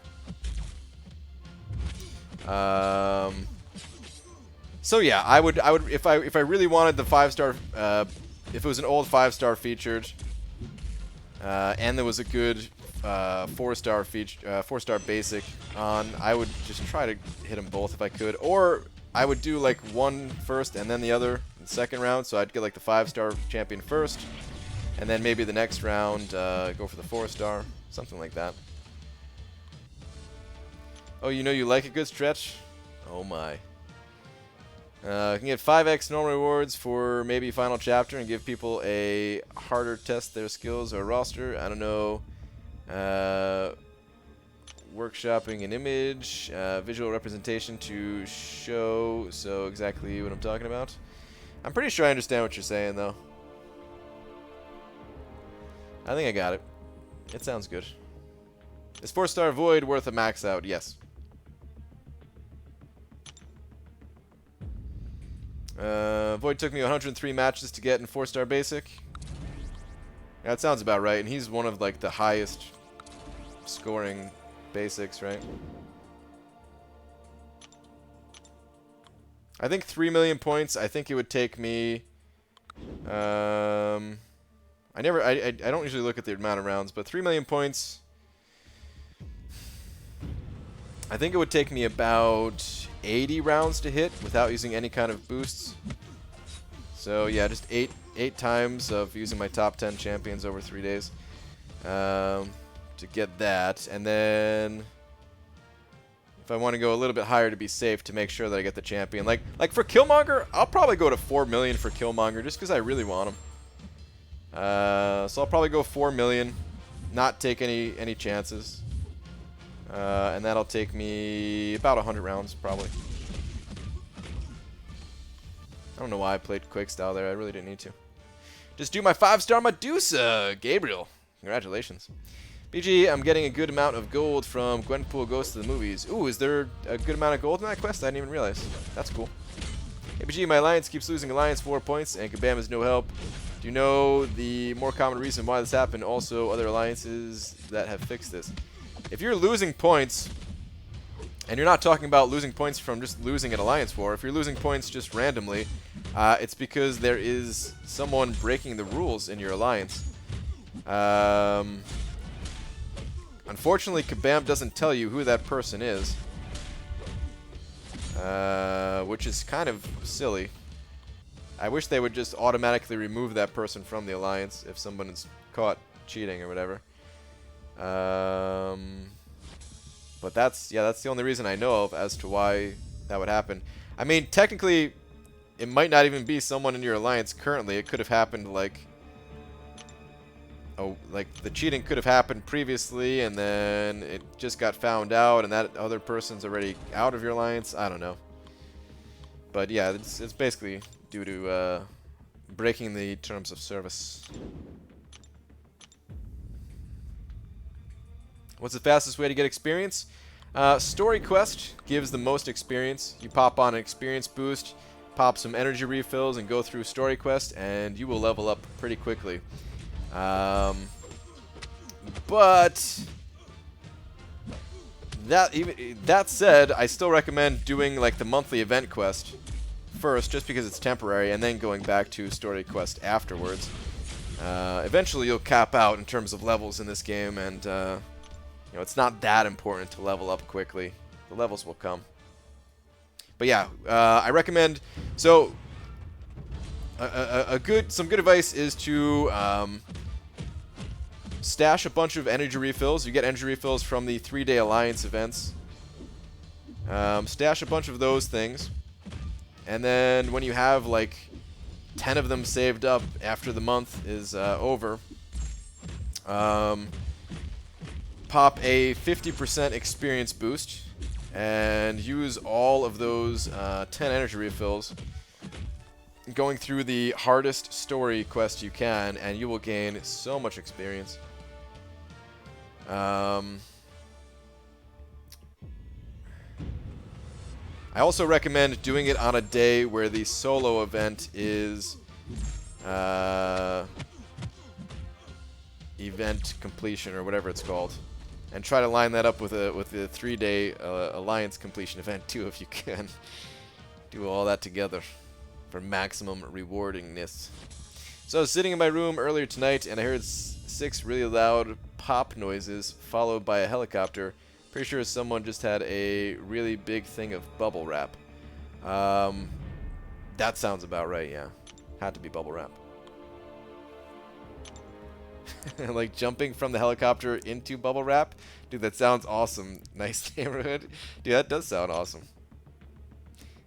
So yeah, I would if I really wanted the 5-star, if it was an old 5-star featured, and there was a good 4-star feature, 4-star basic on, I would just try to hit them both if I could, or I would do like one first and then the other in the second round. So I'd get like the 5-star champion first, and then maybe the next round go for the 4-star, something like that. Oh, you know you like a good stretch? Oh my. You can get 5x normal rewards for maybe final chapter and give people a harder test their skills or roster. I don't know. Workshopping an image, visual representation to show, so exactly what I'm talking about. I'm pretty sure I understand what you're saying, though. I think I got it. It sounds good. Is 4-star Void worth a max out? Yes. Void took me 103 matches to get in 4-star basic. Yeah, that sounds about right, and he's one of like the highest scoring basics, right? I think 3 million points. I think it would take me. I don't usually look at the amount of rounds, but 3 million points. I think it would take me about 80 rounds to hit without using any kind of boosts. So yeah, just eight times of using my top 10 champions over 3 days to get that. And then if I want to go a little bit higher to be safe, to make sure that I get the champion. Like for Killmonger, I'll probably go to 4 million for Killmonger just because I really want him. So I'll probably go 4 million, not take any chances. And that'll take me about 100 rounds, probably. I don't know why I played Quake style there. I really didn't need to. Just do my 5-star Medusa, Gabriel. Congratulations. BG, I'm getting a good amount of gold from Gwenpool Goes to the Movies. Ooh, is there a good amount of gold in that quest? I didn't even realize. That's cool. Hey, BG, my alliance keeps losing alliance 4 points, and Kabam is no help. Do you know the more common reason why this happened? Also, other alliances that have fixed this. If you're losing points, and you're not talking about losing points from just losing an alliance war, if you're losing points just randomly, it's because there is someone breaking the rules in your alliance. Unfortunately, Kabam doesn't tell you who that person is, which is kind of silly. I wish they would just automatically remove that person from the alliance if someone is caught cheating or whatever. But that's the only reason I know of as to why that would happen. I mean, technically, it might not even be someone in your alliance currently. It could have happened like the cheating could have happened previously, and then it just got found out, and that other person's already out of your alliance. I don't know. But yeah, it's basically due to breaking the terms of service. What's the fastest way to get experience? Story quest gives the most experience. You pop on an experience boost, pop some energy refills, and go through story quest, and you will level up pretty quickly. But that said, I still recommend doing like the monthly event quest first, just because it's temporary, and then going back to story quest afterwards. Eventually, you'll cap out in terms of levels in this game, and you know, it's not that important to level up quickly. The levels will come. But yeah, I recommend. So, some good advice is to stash a bunch of energy refills. You get energy refills from the 3-day Alliance events. Stash a bunch of those things, and then when you have like 10 of them saved up after the month is over, pop a 50% experience boost and use all of those 10 energy refills going through the hardest story quest you can, and you will gain so much experience. I also recommend doing it on a day where the solo event is event completion or whatever it's called, and try to line that up with the 3-day Alliance completion event too if you can. Do all that together for maximum rewardingness. So I was sitting in my room earlier tonight and I heard 6 really loud pop noises followed by a helicopter. Pretty sure someone just had a really big thing of bubble wrap. That sounds about right, yeah. Had to be bubble wrap. Like jumping from the helicopter into bubble wrap? Dude, that sounds awesome. Nice neighborhood. Dude, that does sound awesome.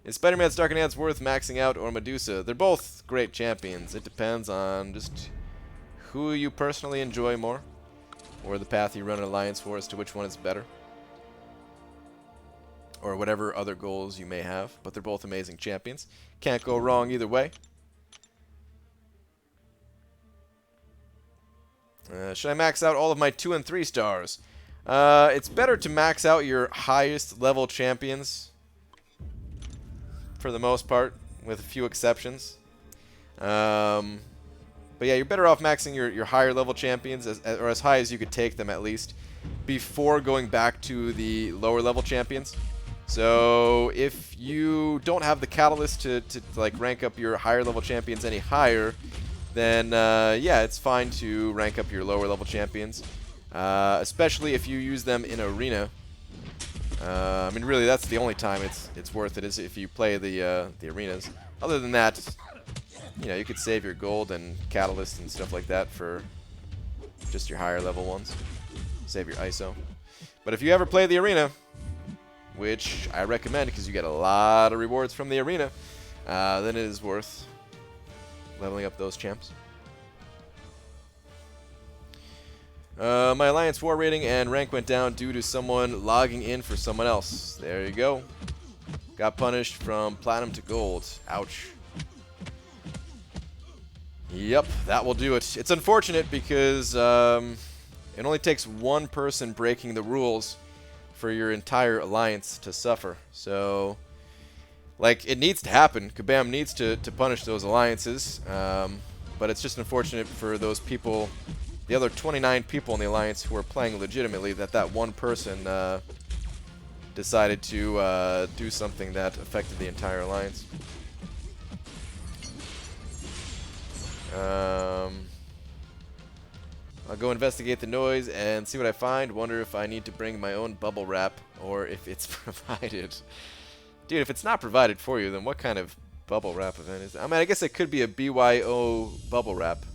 Is Spider-Man's Dark Enhance worth maxing out or Medusa? They're both great champions. It depends on just who you personally enjoy more, or the path you run an alliance for as to which one is better, or whatever other goals you may have. But they're both amazing champions. Can't go wrong either way. Should I max out all of my 2 and 3 stars? It's better to max out your highest level champions for the most part, with a few exceptions. But yeah, you're better off maxing your higher level champions, or as high as you could take them at least, before going back to the lower level champions. So if you don't have the catalyst to like rank up your higher level champions any higher, then yeah, it's fine to rank up your lower level champions, especially if you use them in arena. I mean, really, that's the only time it's worth it, is if you play the arenas. Other than that, you know, you could save your gold and catalyst and stuff like that for just your higher level ones. Save your ISO. But if you ever play the arena, which I recommend because you get a lot of rewards from the arena, then it is worth leveling up those champs. My Alliance War rating and rank went down due to someone logging in for someone else. There you go. Got punished from Platinum to Gold. Ouch. Yep, that will do it. It's unfortunate because it only takes one person breaking the rules for your entire Alliance to suffer. So, like, it needs to happen. Kabam needs to punish those alliances. But it's just unfortunate for those people, the other 29 people in the Alliance who are playing legitimately, that one person decided to do something that affected the entire Alliance. I'll go investigate the noise and see what I find. Wonder if I need to bring my own bubble wrap or if it's provided. Dude, if it's not provided for you, then what kind of bubble wrap event is it? I mean, I guess it could be a BYO bubble wrap.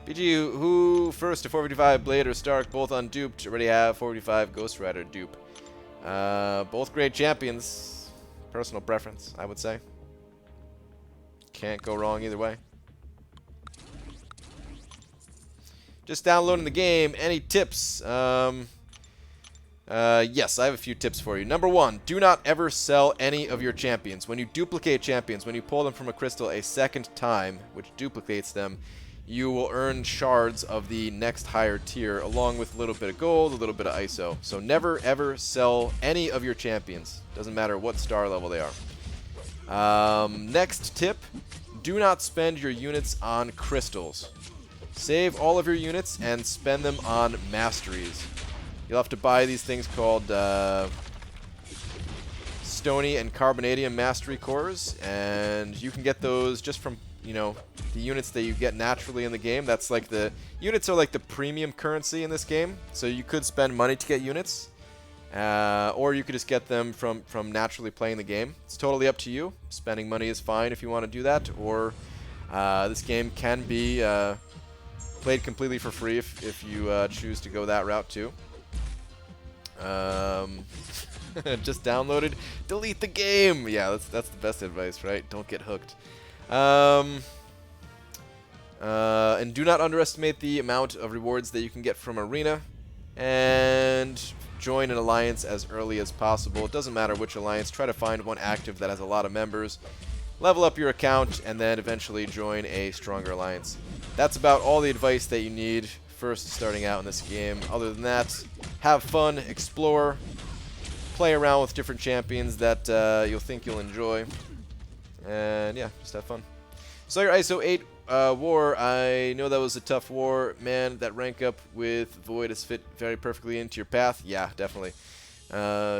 BG, who first to 455 Blade or Stark, both unduped, already have 455 Ghost Rider dupe. Both great champions. Personal preference, I would say. Can't go wrong either way. Just downloading the game. Any tips? Yes, I have a few tips for you. Number 1, do not ever sell any of your champions. When you duplicate champions, when you pull them from a crystal a second time, which duplicates them, you will earn shards of the next higher tier, along with a little bit of gold, a little bit of ISO. So never, ever sell any of your champions. Doesn't matter what star level they are. Next tip, do not spend your units on crystals. Save all of your units and spend them on Masteries. You'll have to buy these things called Stony and Carbonadium Mastery Cores, and you can get those just from, you know, the units that you get naturally in the game. That's like the units are like the premium currency in this game, so you could spend money to get units, or you could just get them from naturally playing the game. It's totally up to you. Spending money is fine if you want to do that, or this game can be played completely for free if you choose to go that route too. Just downloaded, delete the game. Yeah, that's the best advice, right? Don't get hooked. And do not underestimate the amount of rewards that you can get from Arena, and join an alliance as early as possible. It doesn't matter which alliance. Try to find one active that has a lot of members. Level up your account, and then eventually join a stronger alliance. That's about all the advice that you need first starting out in this game. Other than that, have fun, explore, play around with different champions that you'll think you'll enjoy, and yeah, just have fun. So your ISO 8 war, I know that was a tough war. Man, that rank up with Void has fit very perfectly into your path. Yeah, definitely.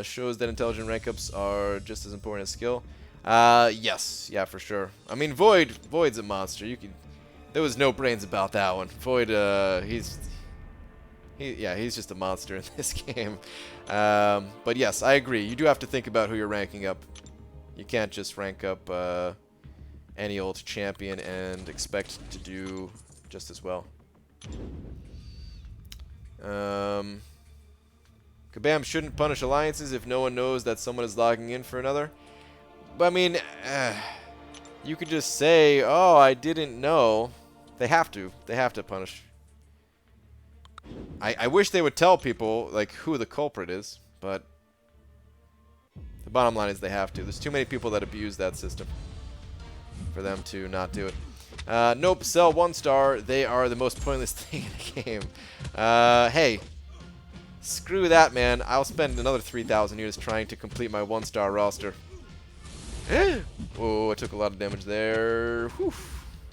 Shows that intelligent rank ups are just as important as skill. Yes, yeah, for sure. I mean, Void's a monster. There was no brains about that one. Void, he's just a monster in this game. But yes, I agree. You do have to think about who you're ranking up. You can't just rank up any old champion and expect to do just as well. Kabam shouldn't punish alliances if no one knows that someone is logging in for another. But I mean, you could just say, "Oh, I didn't know." They have to punish. I wish they would tell people like who the culprit is, but the bottom line is they have to. There's too many people that abuse that system for them to not do it. Nope, sell 1 star. They are the most pointless thing in the game. Hey, screw that, man. I'll spend another 3,000 units trying to complete my 1-star roster. Whoa, I took a lot of damage there. Whew.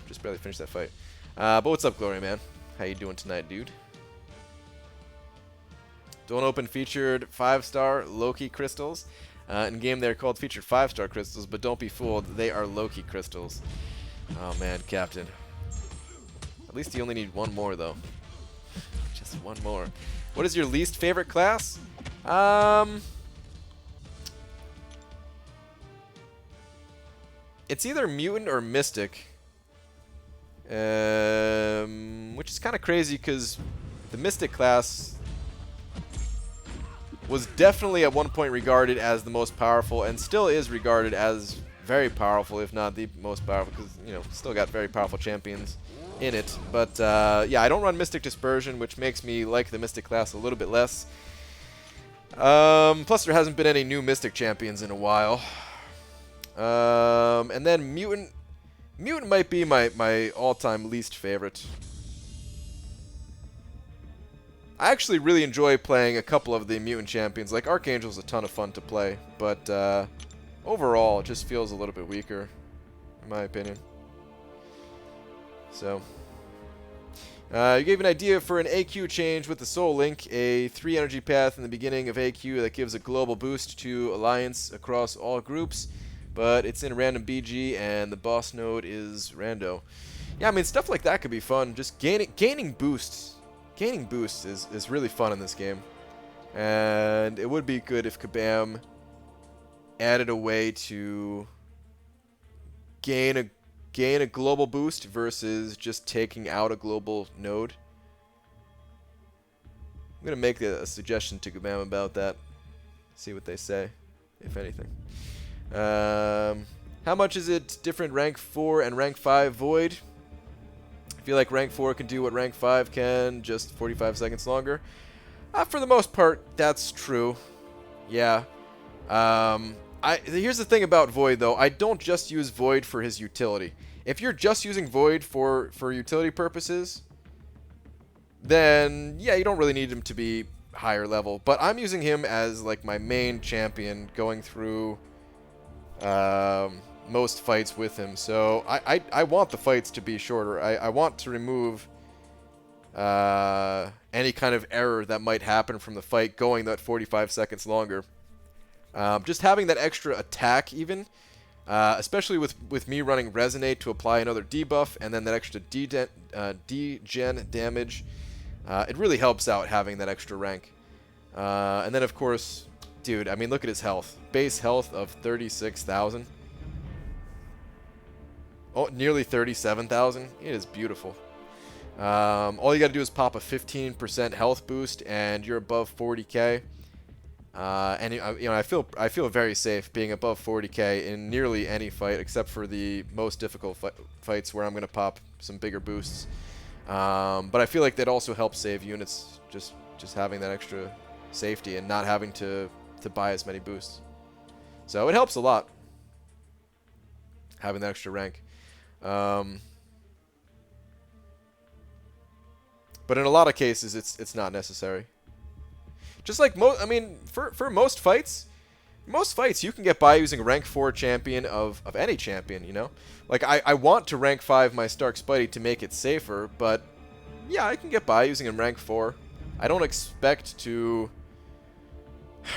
Just barely finished that fight. But what's up, Glory, man? How you doing tonight, dude? Don't open featured 5-star Loki crystals. In game they're called featured 5-star crystals, but don't be fooled, they are Loki crystals. Oh man, Captain. At least you only need 1 more though. Just 1 more. What is your least favorite class? It's either mutant or mystic. Which is kind of crazy because the mystic class was definitely at one point regarded as the most powerful, and still is regarded as very powerful, if not the most powerful, because, you know, still got very powerful champions in it. But, yeah, I don't run Mystic Dispersion, which makes me like the Mystic class a little bit less. Plus, there hasn't been any new Mystic champions in a while. And then Mutant. Mutant might be my all-time least favorite. I actually really enjoy playing a couple of the mutant champions. Like Archangel's a ton of fun to play, but overall it just feels a little bit weaker, in my opinion. So, you gave an idea for an AQ change with the Soul Link, a 3 energy path in the beginning of AQ that gives a global boost to Alliance across all groups, but it's in random BG and the boss node is rando. Yeah, I mean, stuff like that could be fun. Just gaining boosts. Gaining boosts is really fun in this game. And it would be good if Kabam added a way to gain a global boost versus just taking out a global node. I'm going to make a suggestion to Kabam about that. See what they say, if anything. How much is it different rank 4 and rank 5 Void? I feel like rank 4 can do what rank 5 can, just 45 seconds longer. For the most part, that's true. Yeah. Here's the thing about Void, though. I don't just use Void for his utility. If you're just using Void for utility purposes, then yeah, you don't really need him to be higher level. But I'm using him as like my main champion, going through most fights with him. So I want the fights to be shorter. I want to remove any kind of error that might happen from the fight going that 45 seconds longer. Just having that extra attack even, especially with me running Resonate to apply another debuff and then that extra degen damage, it really helps out having that extra rank. And then of course, dude, I mean, look at his health. Base health of 36,000. Oh, nearly 37,000. It is beautiful. All you got to do is pop a 15% health boost, and you're above 40k. And you know, I feel very safe being above 40k in nearly any fight, except for the most difficult fights where I'm going to pop some bigger boosts. But I feel like that also helps save units, just having that extra safety and not having to buy as many boosts. So it helps a lot having that extra rank. But in a lot of cases, it's not necessary. Just like I mean, for most fights you can get by using a rank 4 champion of any champion, you know? Like, I want to rank 5 my Stark Spidey to make it safer, but yeah, I can get by using him rank 4. I don't expect to...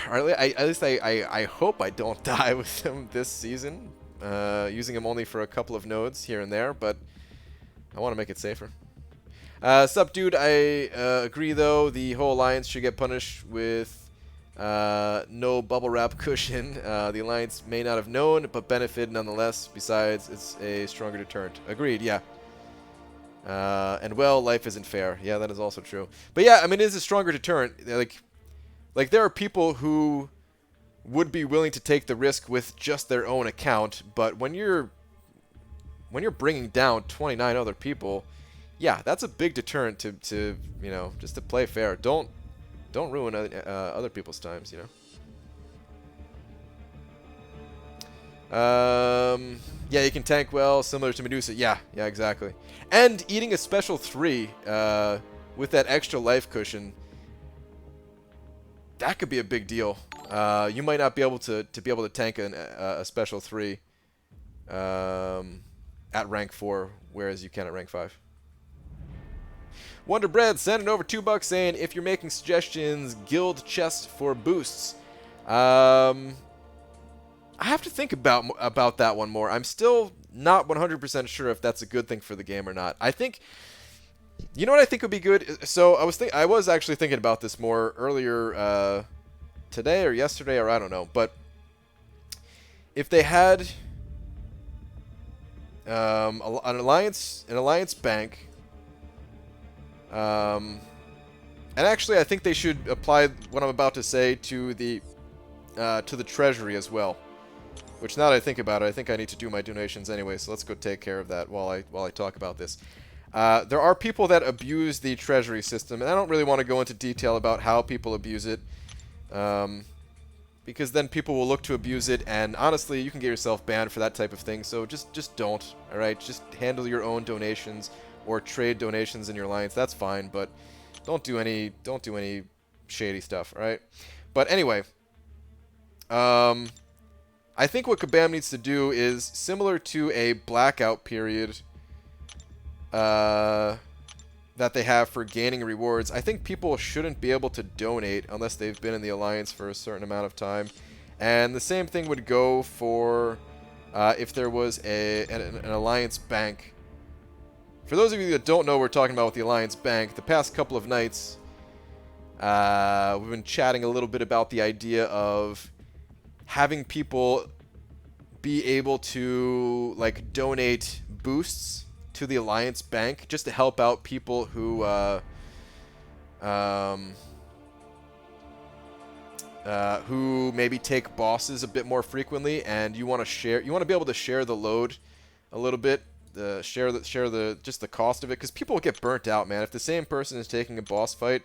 Or at least I hope I don't die with him this season, using him only for a couple of nodes here and there, but I want to make it safer. Sup, dude, I agree, though. The whole Alliance should get punished with no bubble wrap cushion. The Alliance may not have known, but benefited nonetheless. Besides, it's a stronger deterrent. Agreed, yeah. And, well, life isn't fair. Yeah, that is also true. But, yeah, I mean, it is a stronger deterrent. Like there are people who would be willing to take the risk with just their own account, but when you're bringing down 29 other people... Yeah, that's a big deterrent to you know, just to play fair. Don't ruin other people's times, you know. Yeah, you can tank well, similar to Medusa. Yeah, exactly. And eating a special 3 with that extra life cushion, that could be a big deal. You might not be able to tank a special 3 at rank 4, whereas you can at rank 5. Wonderbread sending over $2 saying, if you're making suggestions, guild chest for boosts. I have to think about that one more. I'm still not 100% sure if that's a good thing for the game or not. I think, you know what I think would be good? So I was actually thinking about this more earlier today or yesterday, or I don't know. But if they had an alliance bank. And actually, I think they should apply what I'm about to say to the treasury as well. Which, now that I think about it, I think I need to do my donations anyway. So let's go take care of that while I talk about this. There are people that abuse the treasury system, and I don't really want to go into detail about how people abuse it, because then people will look to abuse it, and honestly, you can get yourself banned for that type of thing. So just don't. All right, just handle your own donations. Or trade donations in your alliance, that's fine, but don't do any shady stuff, all right? But anyway, I think what Kabam needs to do is similar to a blackout period that they have for gaining rewards. I think people shouldn't be able to donate unless they've been in the alliance for a certain amount of time, and the same thing would go for if there was an alliance bank. For those of you that don't know what we're talking about with the Alliance Bank, the past couple of nights, we've been chatting a little bit about the idea of having people be able to, like, donate boosts to the Alliance Bank just to help out people who maybe take bosses a bit more frequently, and you want to be able to share the load a little bit. Share the cost of it, because people will get burnt out, man. If the same person is taking a boss fight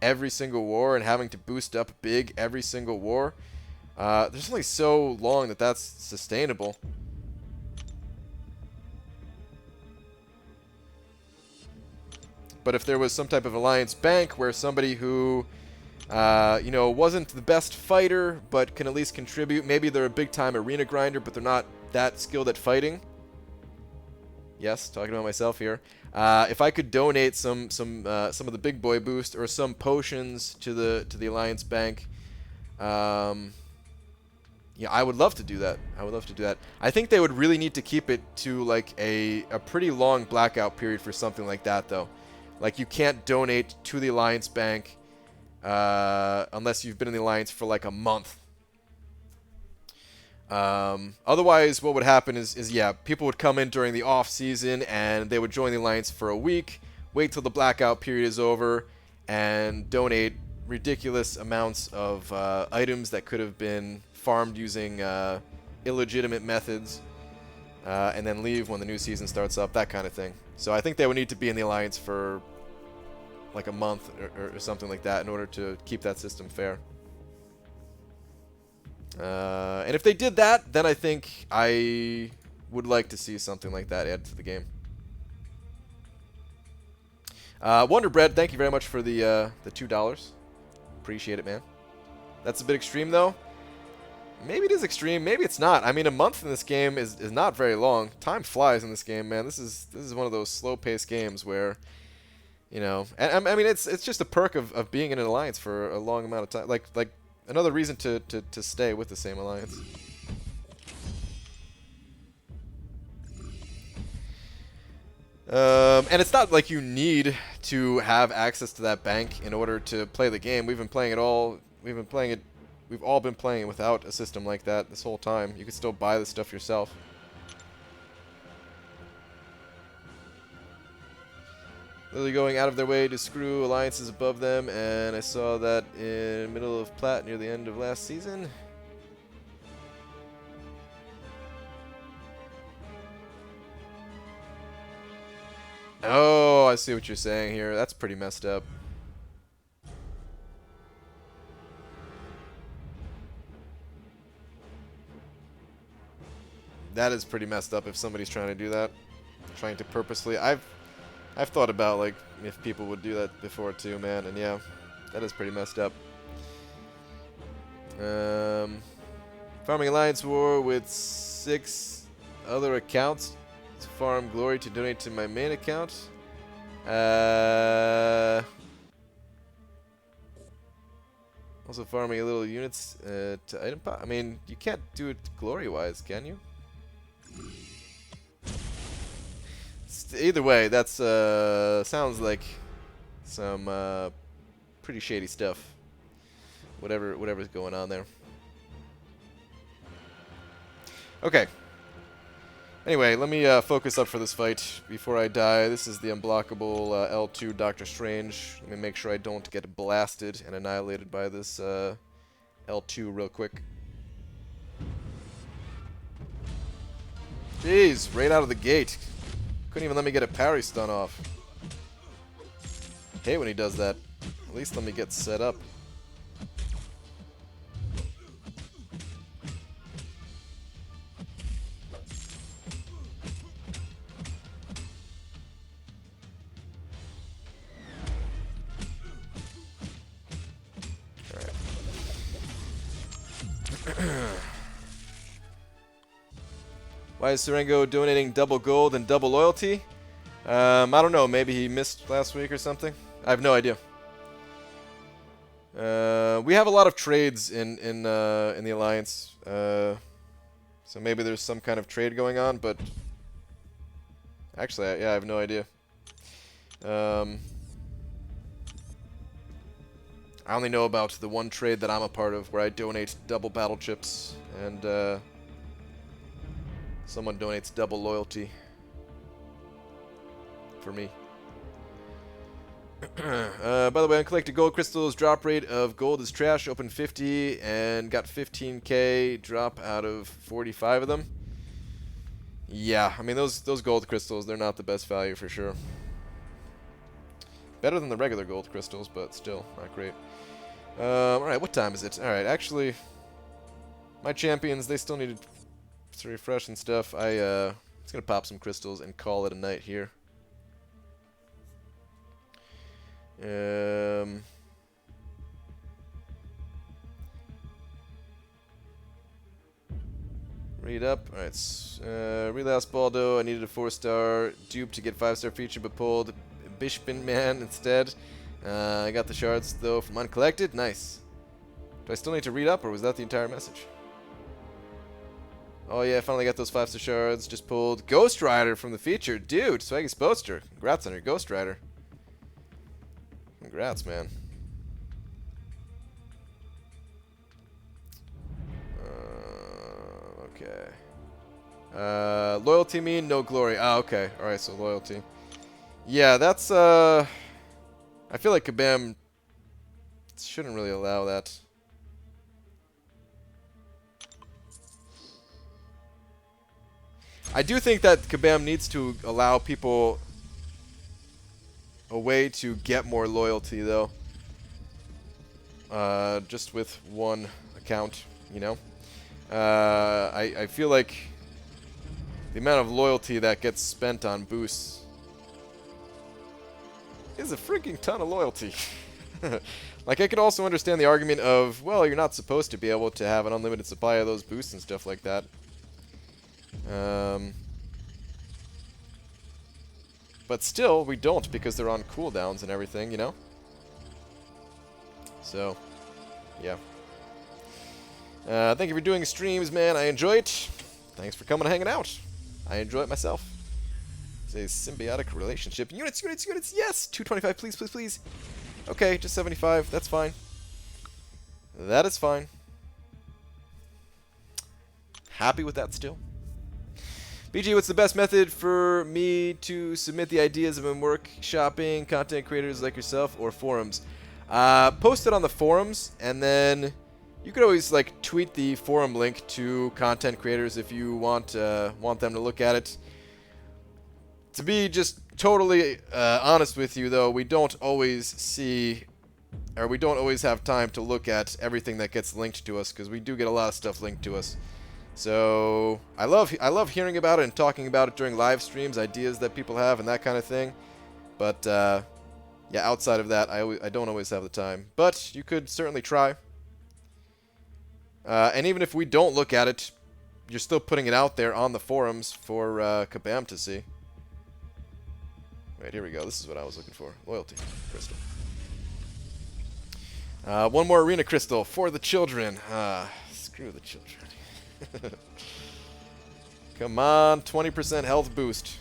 every single war and having to boost up big every single war, there's only so long that's sustainable. but if there was some type of alliance bank where somebody who, you know, wasn't the best fighter, but can at least contribute. Maybe they're a big-time arena grinder, but they're not that skilled at fighting. Yes, talking about myself here. If I could donate some of the big boy boost or some potions to the alliance bank, yeah, I would love to do that. I would love to do that. I think they would really need to keep it to like a pretty long blackout period for something like that, though. Like, you can't donate to the alliance bank unless you've been in the alliance for like a month. Otherwise, what would happen is, yeah, people would come in during the off season and they would join the alliance for a week, wait till the blackout period is over, and donate ridiculous amounts of items that could have been farmed using illegitimate methods, and then leave when the new season starts up, that kind of thing. So I think they would need to be in the alliance for like a month or something like that in order to keep that system fair. And if they did that, then I think I would like to see something like that added to the game. Wonder Bread, thank you very much for the $2. Appreciate it, man. That's a bit extreme, though. Maybe it is extreme. Maybe it's not. I mean, a month in this game is not very long. Time flies in this game, man. This is one of those slow-paced games where, you know, and I mean, it's just a perk of being in an alliance for a long amount of time. Like another reason to stay with the same alliance. And it's not like you need to have access to that bank in order to play the game. We've been playing it all. We've all been playing it without a system like that this whole time. You can still buy the stuff yourself. Literally going out of their way to screw alliances above them, and I saw that in the middle of Plat near the end of last season. Oh, I see what you're saying here. That's pretty messed up. That is pretty messed up if somebody's trying to do that. Trying to purposely... I've thought about, like, if people would do that before, too, man. And, yeah, that is pretty messed up. Farming Alliance War with 6 other accounts to farm glory to donate to my main account. Also farming a little units to item pot. I mean, you can't do it glory-wise, can you? Either way, that's sounds like some pretty shady stuff. Whatever's going on there. Okay. Anyway, let me focus up for this fight before I die. This is the unblockable L2 Doctor Strange. Let me make sure I don't get blasted and annihilated by this L2 real quick. Jeez, right out of the gate. Couldn't even let me get a parry stun off. Hate when he does that. At least let me get set up. Why is Serengo donating double gold and double loyalty? I don't know. Maybe he missed last week or something. I have no idea. We have a lot of trades in the alliance, so maybe there's some kind of trade going on. But actually, yeah, I have no idea. I only know about the one trade that I'm a part of, where I donate double battle chips and. Someone donates double loyalty for me. By the way, uncollected gold crystals, drop rate of gold is trash. Open 50 and got 15k drop out of 45 of them. Yeah, I mean those gold crystals, they're not the best value for sure. Better than the regular gold crystals, but still not great. Alright, what time is it? Alright, actually, my champions, they still need to refresh and stuff. Just gonna pop some crystals and call it a night here. Read up. Alright. Relapse Baldo. I needed a 4-star dupe to get 5-star feature, but pulled Bishpin Man instead. I got the shards, though, from uncollected. Nice. Do I still need to read up, or was that the entire message? Oh, yeah, I finally got those 5-star shards. Just pulled Ghost Rider from the feature. Dude, Swaggy Sposter. Congrats on your Ghost Rider. Congrats, man. Okay. Loyalty mean no glory. Ah, okay. Alright, so loyalty. Yeah, that's, I feel like Kabam shouldn't really allow that. I do think that Kabam needs to allow people a way to get more loyalty, though. Just with one account, you know? I feel like the amount of loyalty that gets spent on boosts is a freaking ton of loyalty. Like, I could also understand the argument of, well, you're not supposed to be able to have an unlimited supply of those boosts and stuff like that. But still, we don't, because they're on cooldowns and everything, you know? So, yeah. Thank you for doing streams, man. I enjoy it. Thanks for coming and hanging out. I enjoy it myself. It's a symbiotic relationship. Units, units, units, yes! 225, please, please, please. Okay, just 75. That's fine. That is fine. Happy with that still. BG, what's the best method for me to submit the ideas of my workshopping content creators like yourself, or forums? Post it on the forums, and then you could always like tweet the forum link to content creators if you want them to look at it. To be just totally honest with you, though, we don't always have time to look at everything that gets linked to us, because we do get a lot of stuff linked to us. So I love hearing about it and talking about it during live streams, ideas that people have and that kind of thing. But yeah, outside of that, I don't always have the time. But you could certainly try. And even if we don't look at it, you're still putting it out there on the forums for Kabam to see. Right, here we go. This is what I was looking for. Loyalty crystal. One more arena crystal for the children. Screw the children. Come on, 20% health boost.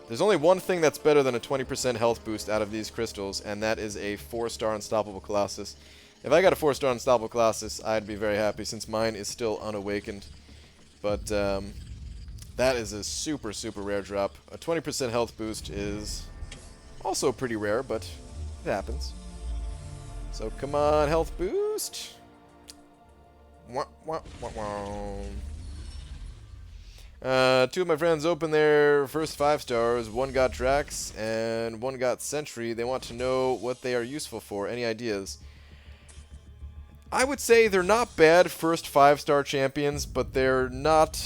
There's only one thing that's better than a 20% health boost out of these crystals, and that is a 4-star Unstoppable Colossus. If I got a 4-star Unstoppable Colossus, I'd be very happy, since mine is still unawakened. But that is a super, super rare drop. A 20% health boost is also pretty rare, but it happens. So come on, health boost. Wah, wah, wah, wah. Two of my friends opened their first 5 stars. One got Drax and one got Sentry. They want to know what they are useful for. Any ideas? I would say they're not bad first 5-star champions, but they're not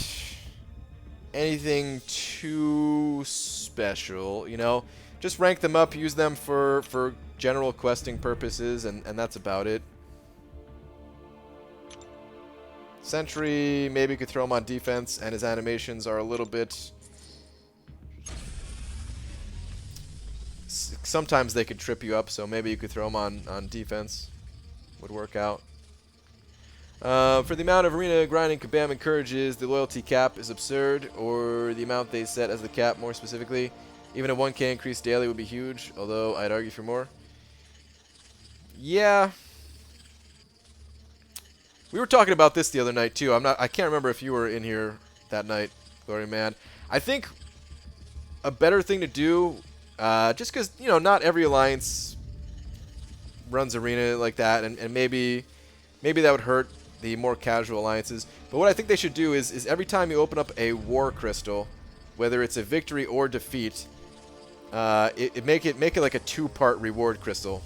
anything too special, you know? Just rank them up, use them for general questing purposes, and that's about it. Sentry, maybe you could throw him on defense, and his animations are a little bit... Sometimes they could trip you up, so maybe you could throw him on defense. Would work out. For the amount of arena grinding Kabam encourages, the loyalty cap is absurd, or the amount they set as the cap more specifically. Even a 1k increase daily would be huge, although I'd argue for more. Yeah... We were talking about this the other night too. I can't remember if you were in here that night, Glory Man. I think a better thing to do, just because, you know, not every alliance runs arena like that, and maybe that would hurt the more casual alliances. But what I think they should do is every time you open up a war crystal, whether it's a victory or defeat, make it like a 2-part reward crystal.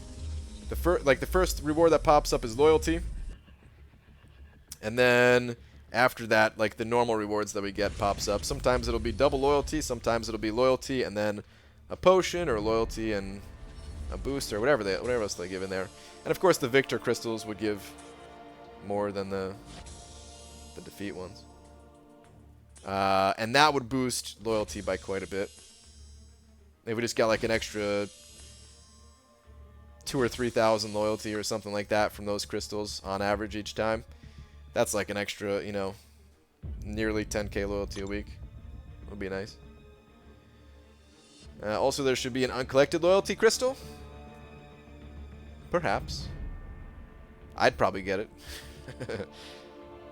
The first reward that pops up is loyalty. And then after that, like the normal rewards that we get pops up. Sometimes it'll be double loyalty, sometimes it'll be loyalty and then a potion or loyalty and a boost or whatever else they give in there. And of course the victor crystals would give more than the defeat ones. And that would boost loyalty by quite a bit. If we just got like an extra 2,000 or 3,000 loyalty or something like that from those crystals on average each time, that's like an extra, you know, nearly 10k loyalty a week. Would be nice. Also, there should be an uncollected loyalty crystal. Perhaps. I'd probably get it.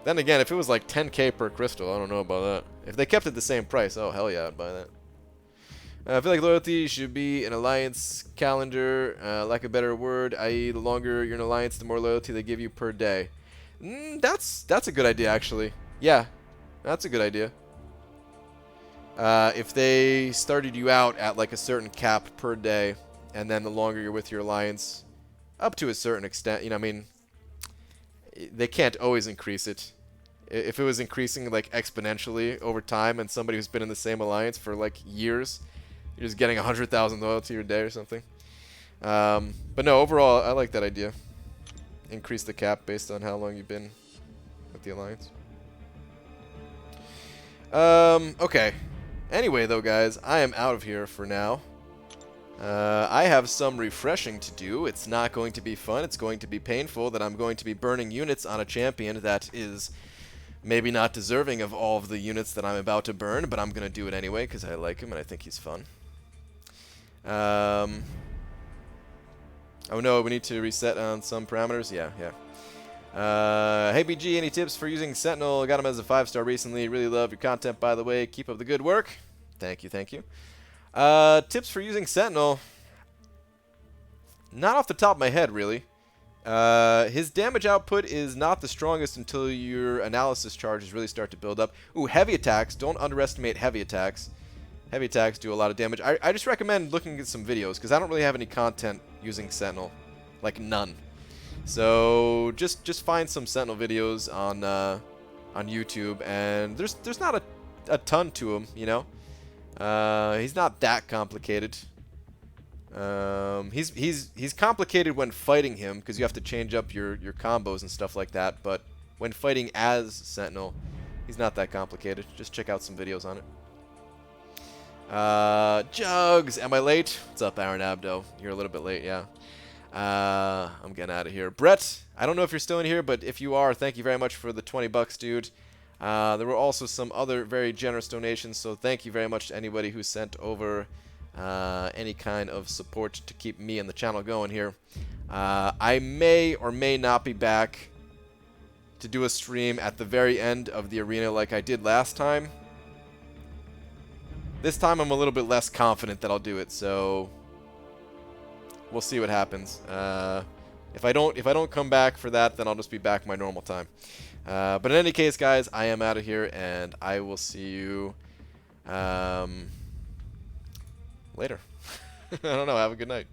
Then again, if it was like 10k per crystal, I don't know about that. If they kept it the same price, oh hell yeah, I'd buy that. I feel like loyalty should be an alliance calendar, like a better word, i.e. the longer you're in alliance, the more loyalty they give you per day. That's a good idea, actually. Yeah, that's a good idea. If they started you out at like a certain cap per day, and then the longer you're with your alliance, up to a certain extent, you know, I mean, they can't always increase it. If it was increasing like exponentially over time, and somebody who's been in the same alliance for like years, you're just getting 100,000 loyalty a day or something. But no, overall, I like that idea. Increase the cap based on how long you've been with the alliance. Okay. Anyway, though, guys, I am out of here for now. I have some refreshing to do. It's not going to be fun. It's going to be painful that I'm going to be burning units on a champion that is maybe not deserving of all of the units that I'm about to burn, but I'm going to do it anyway because I like him and I think he's fun. Oh no, we need to reset on some parameters? Yeah. Hey BG, any tips for using Sentinel? Got him as a 5-star recently. Really love your content, by the way. Keep up the good work. Thank you. Tips for using Sentinel. Not off the top of my head, really. His damage output is not the strongest until your analysis charges really start to build up. Ooh, heavy attacks. Don't underestimate heavy attacks. Heavy attacks do a lot of damage. I just recommend looking at some videos, because I don't really have any content using Sentinel. Like, none. So, just find some Sentinel videos on YouTube, and there's not a ton to him, you know? He's not that complicated. He's complicated when fighting him, because you have to change up your combos and stuff like that, but when fighting as Sentinel, he's not that complicated. Just check out some videos on it. Jugs, am I late? What's up, Aaron Abdo? You're a little bit late, yeah. I'm getting out of here. Brett, I don't know if you're still in here, but if you are, thank you very much for the 20 bucks, dude. There were also some other very generous donations, so thank you very much to anybody who sent over any kind of support to keep me and the channel going here. I may or may not be back to do a stream at the very end of the arena like I did last time. This time I'm a little bit less confident that I'll do it, so we'll see what happens. If I don't come back for that, then I'll just be back my normal time. But in any case, guys, I am out of here, and I will see you later. I don't know. Have a good night.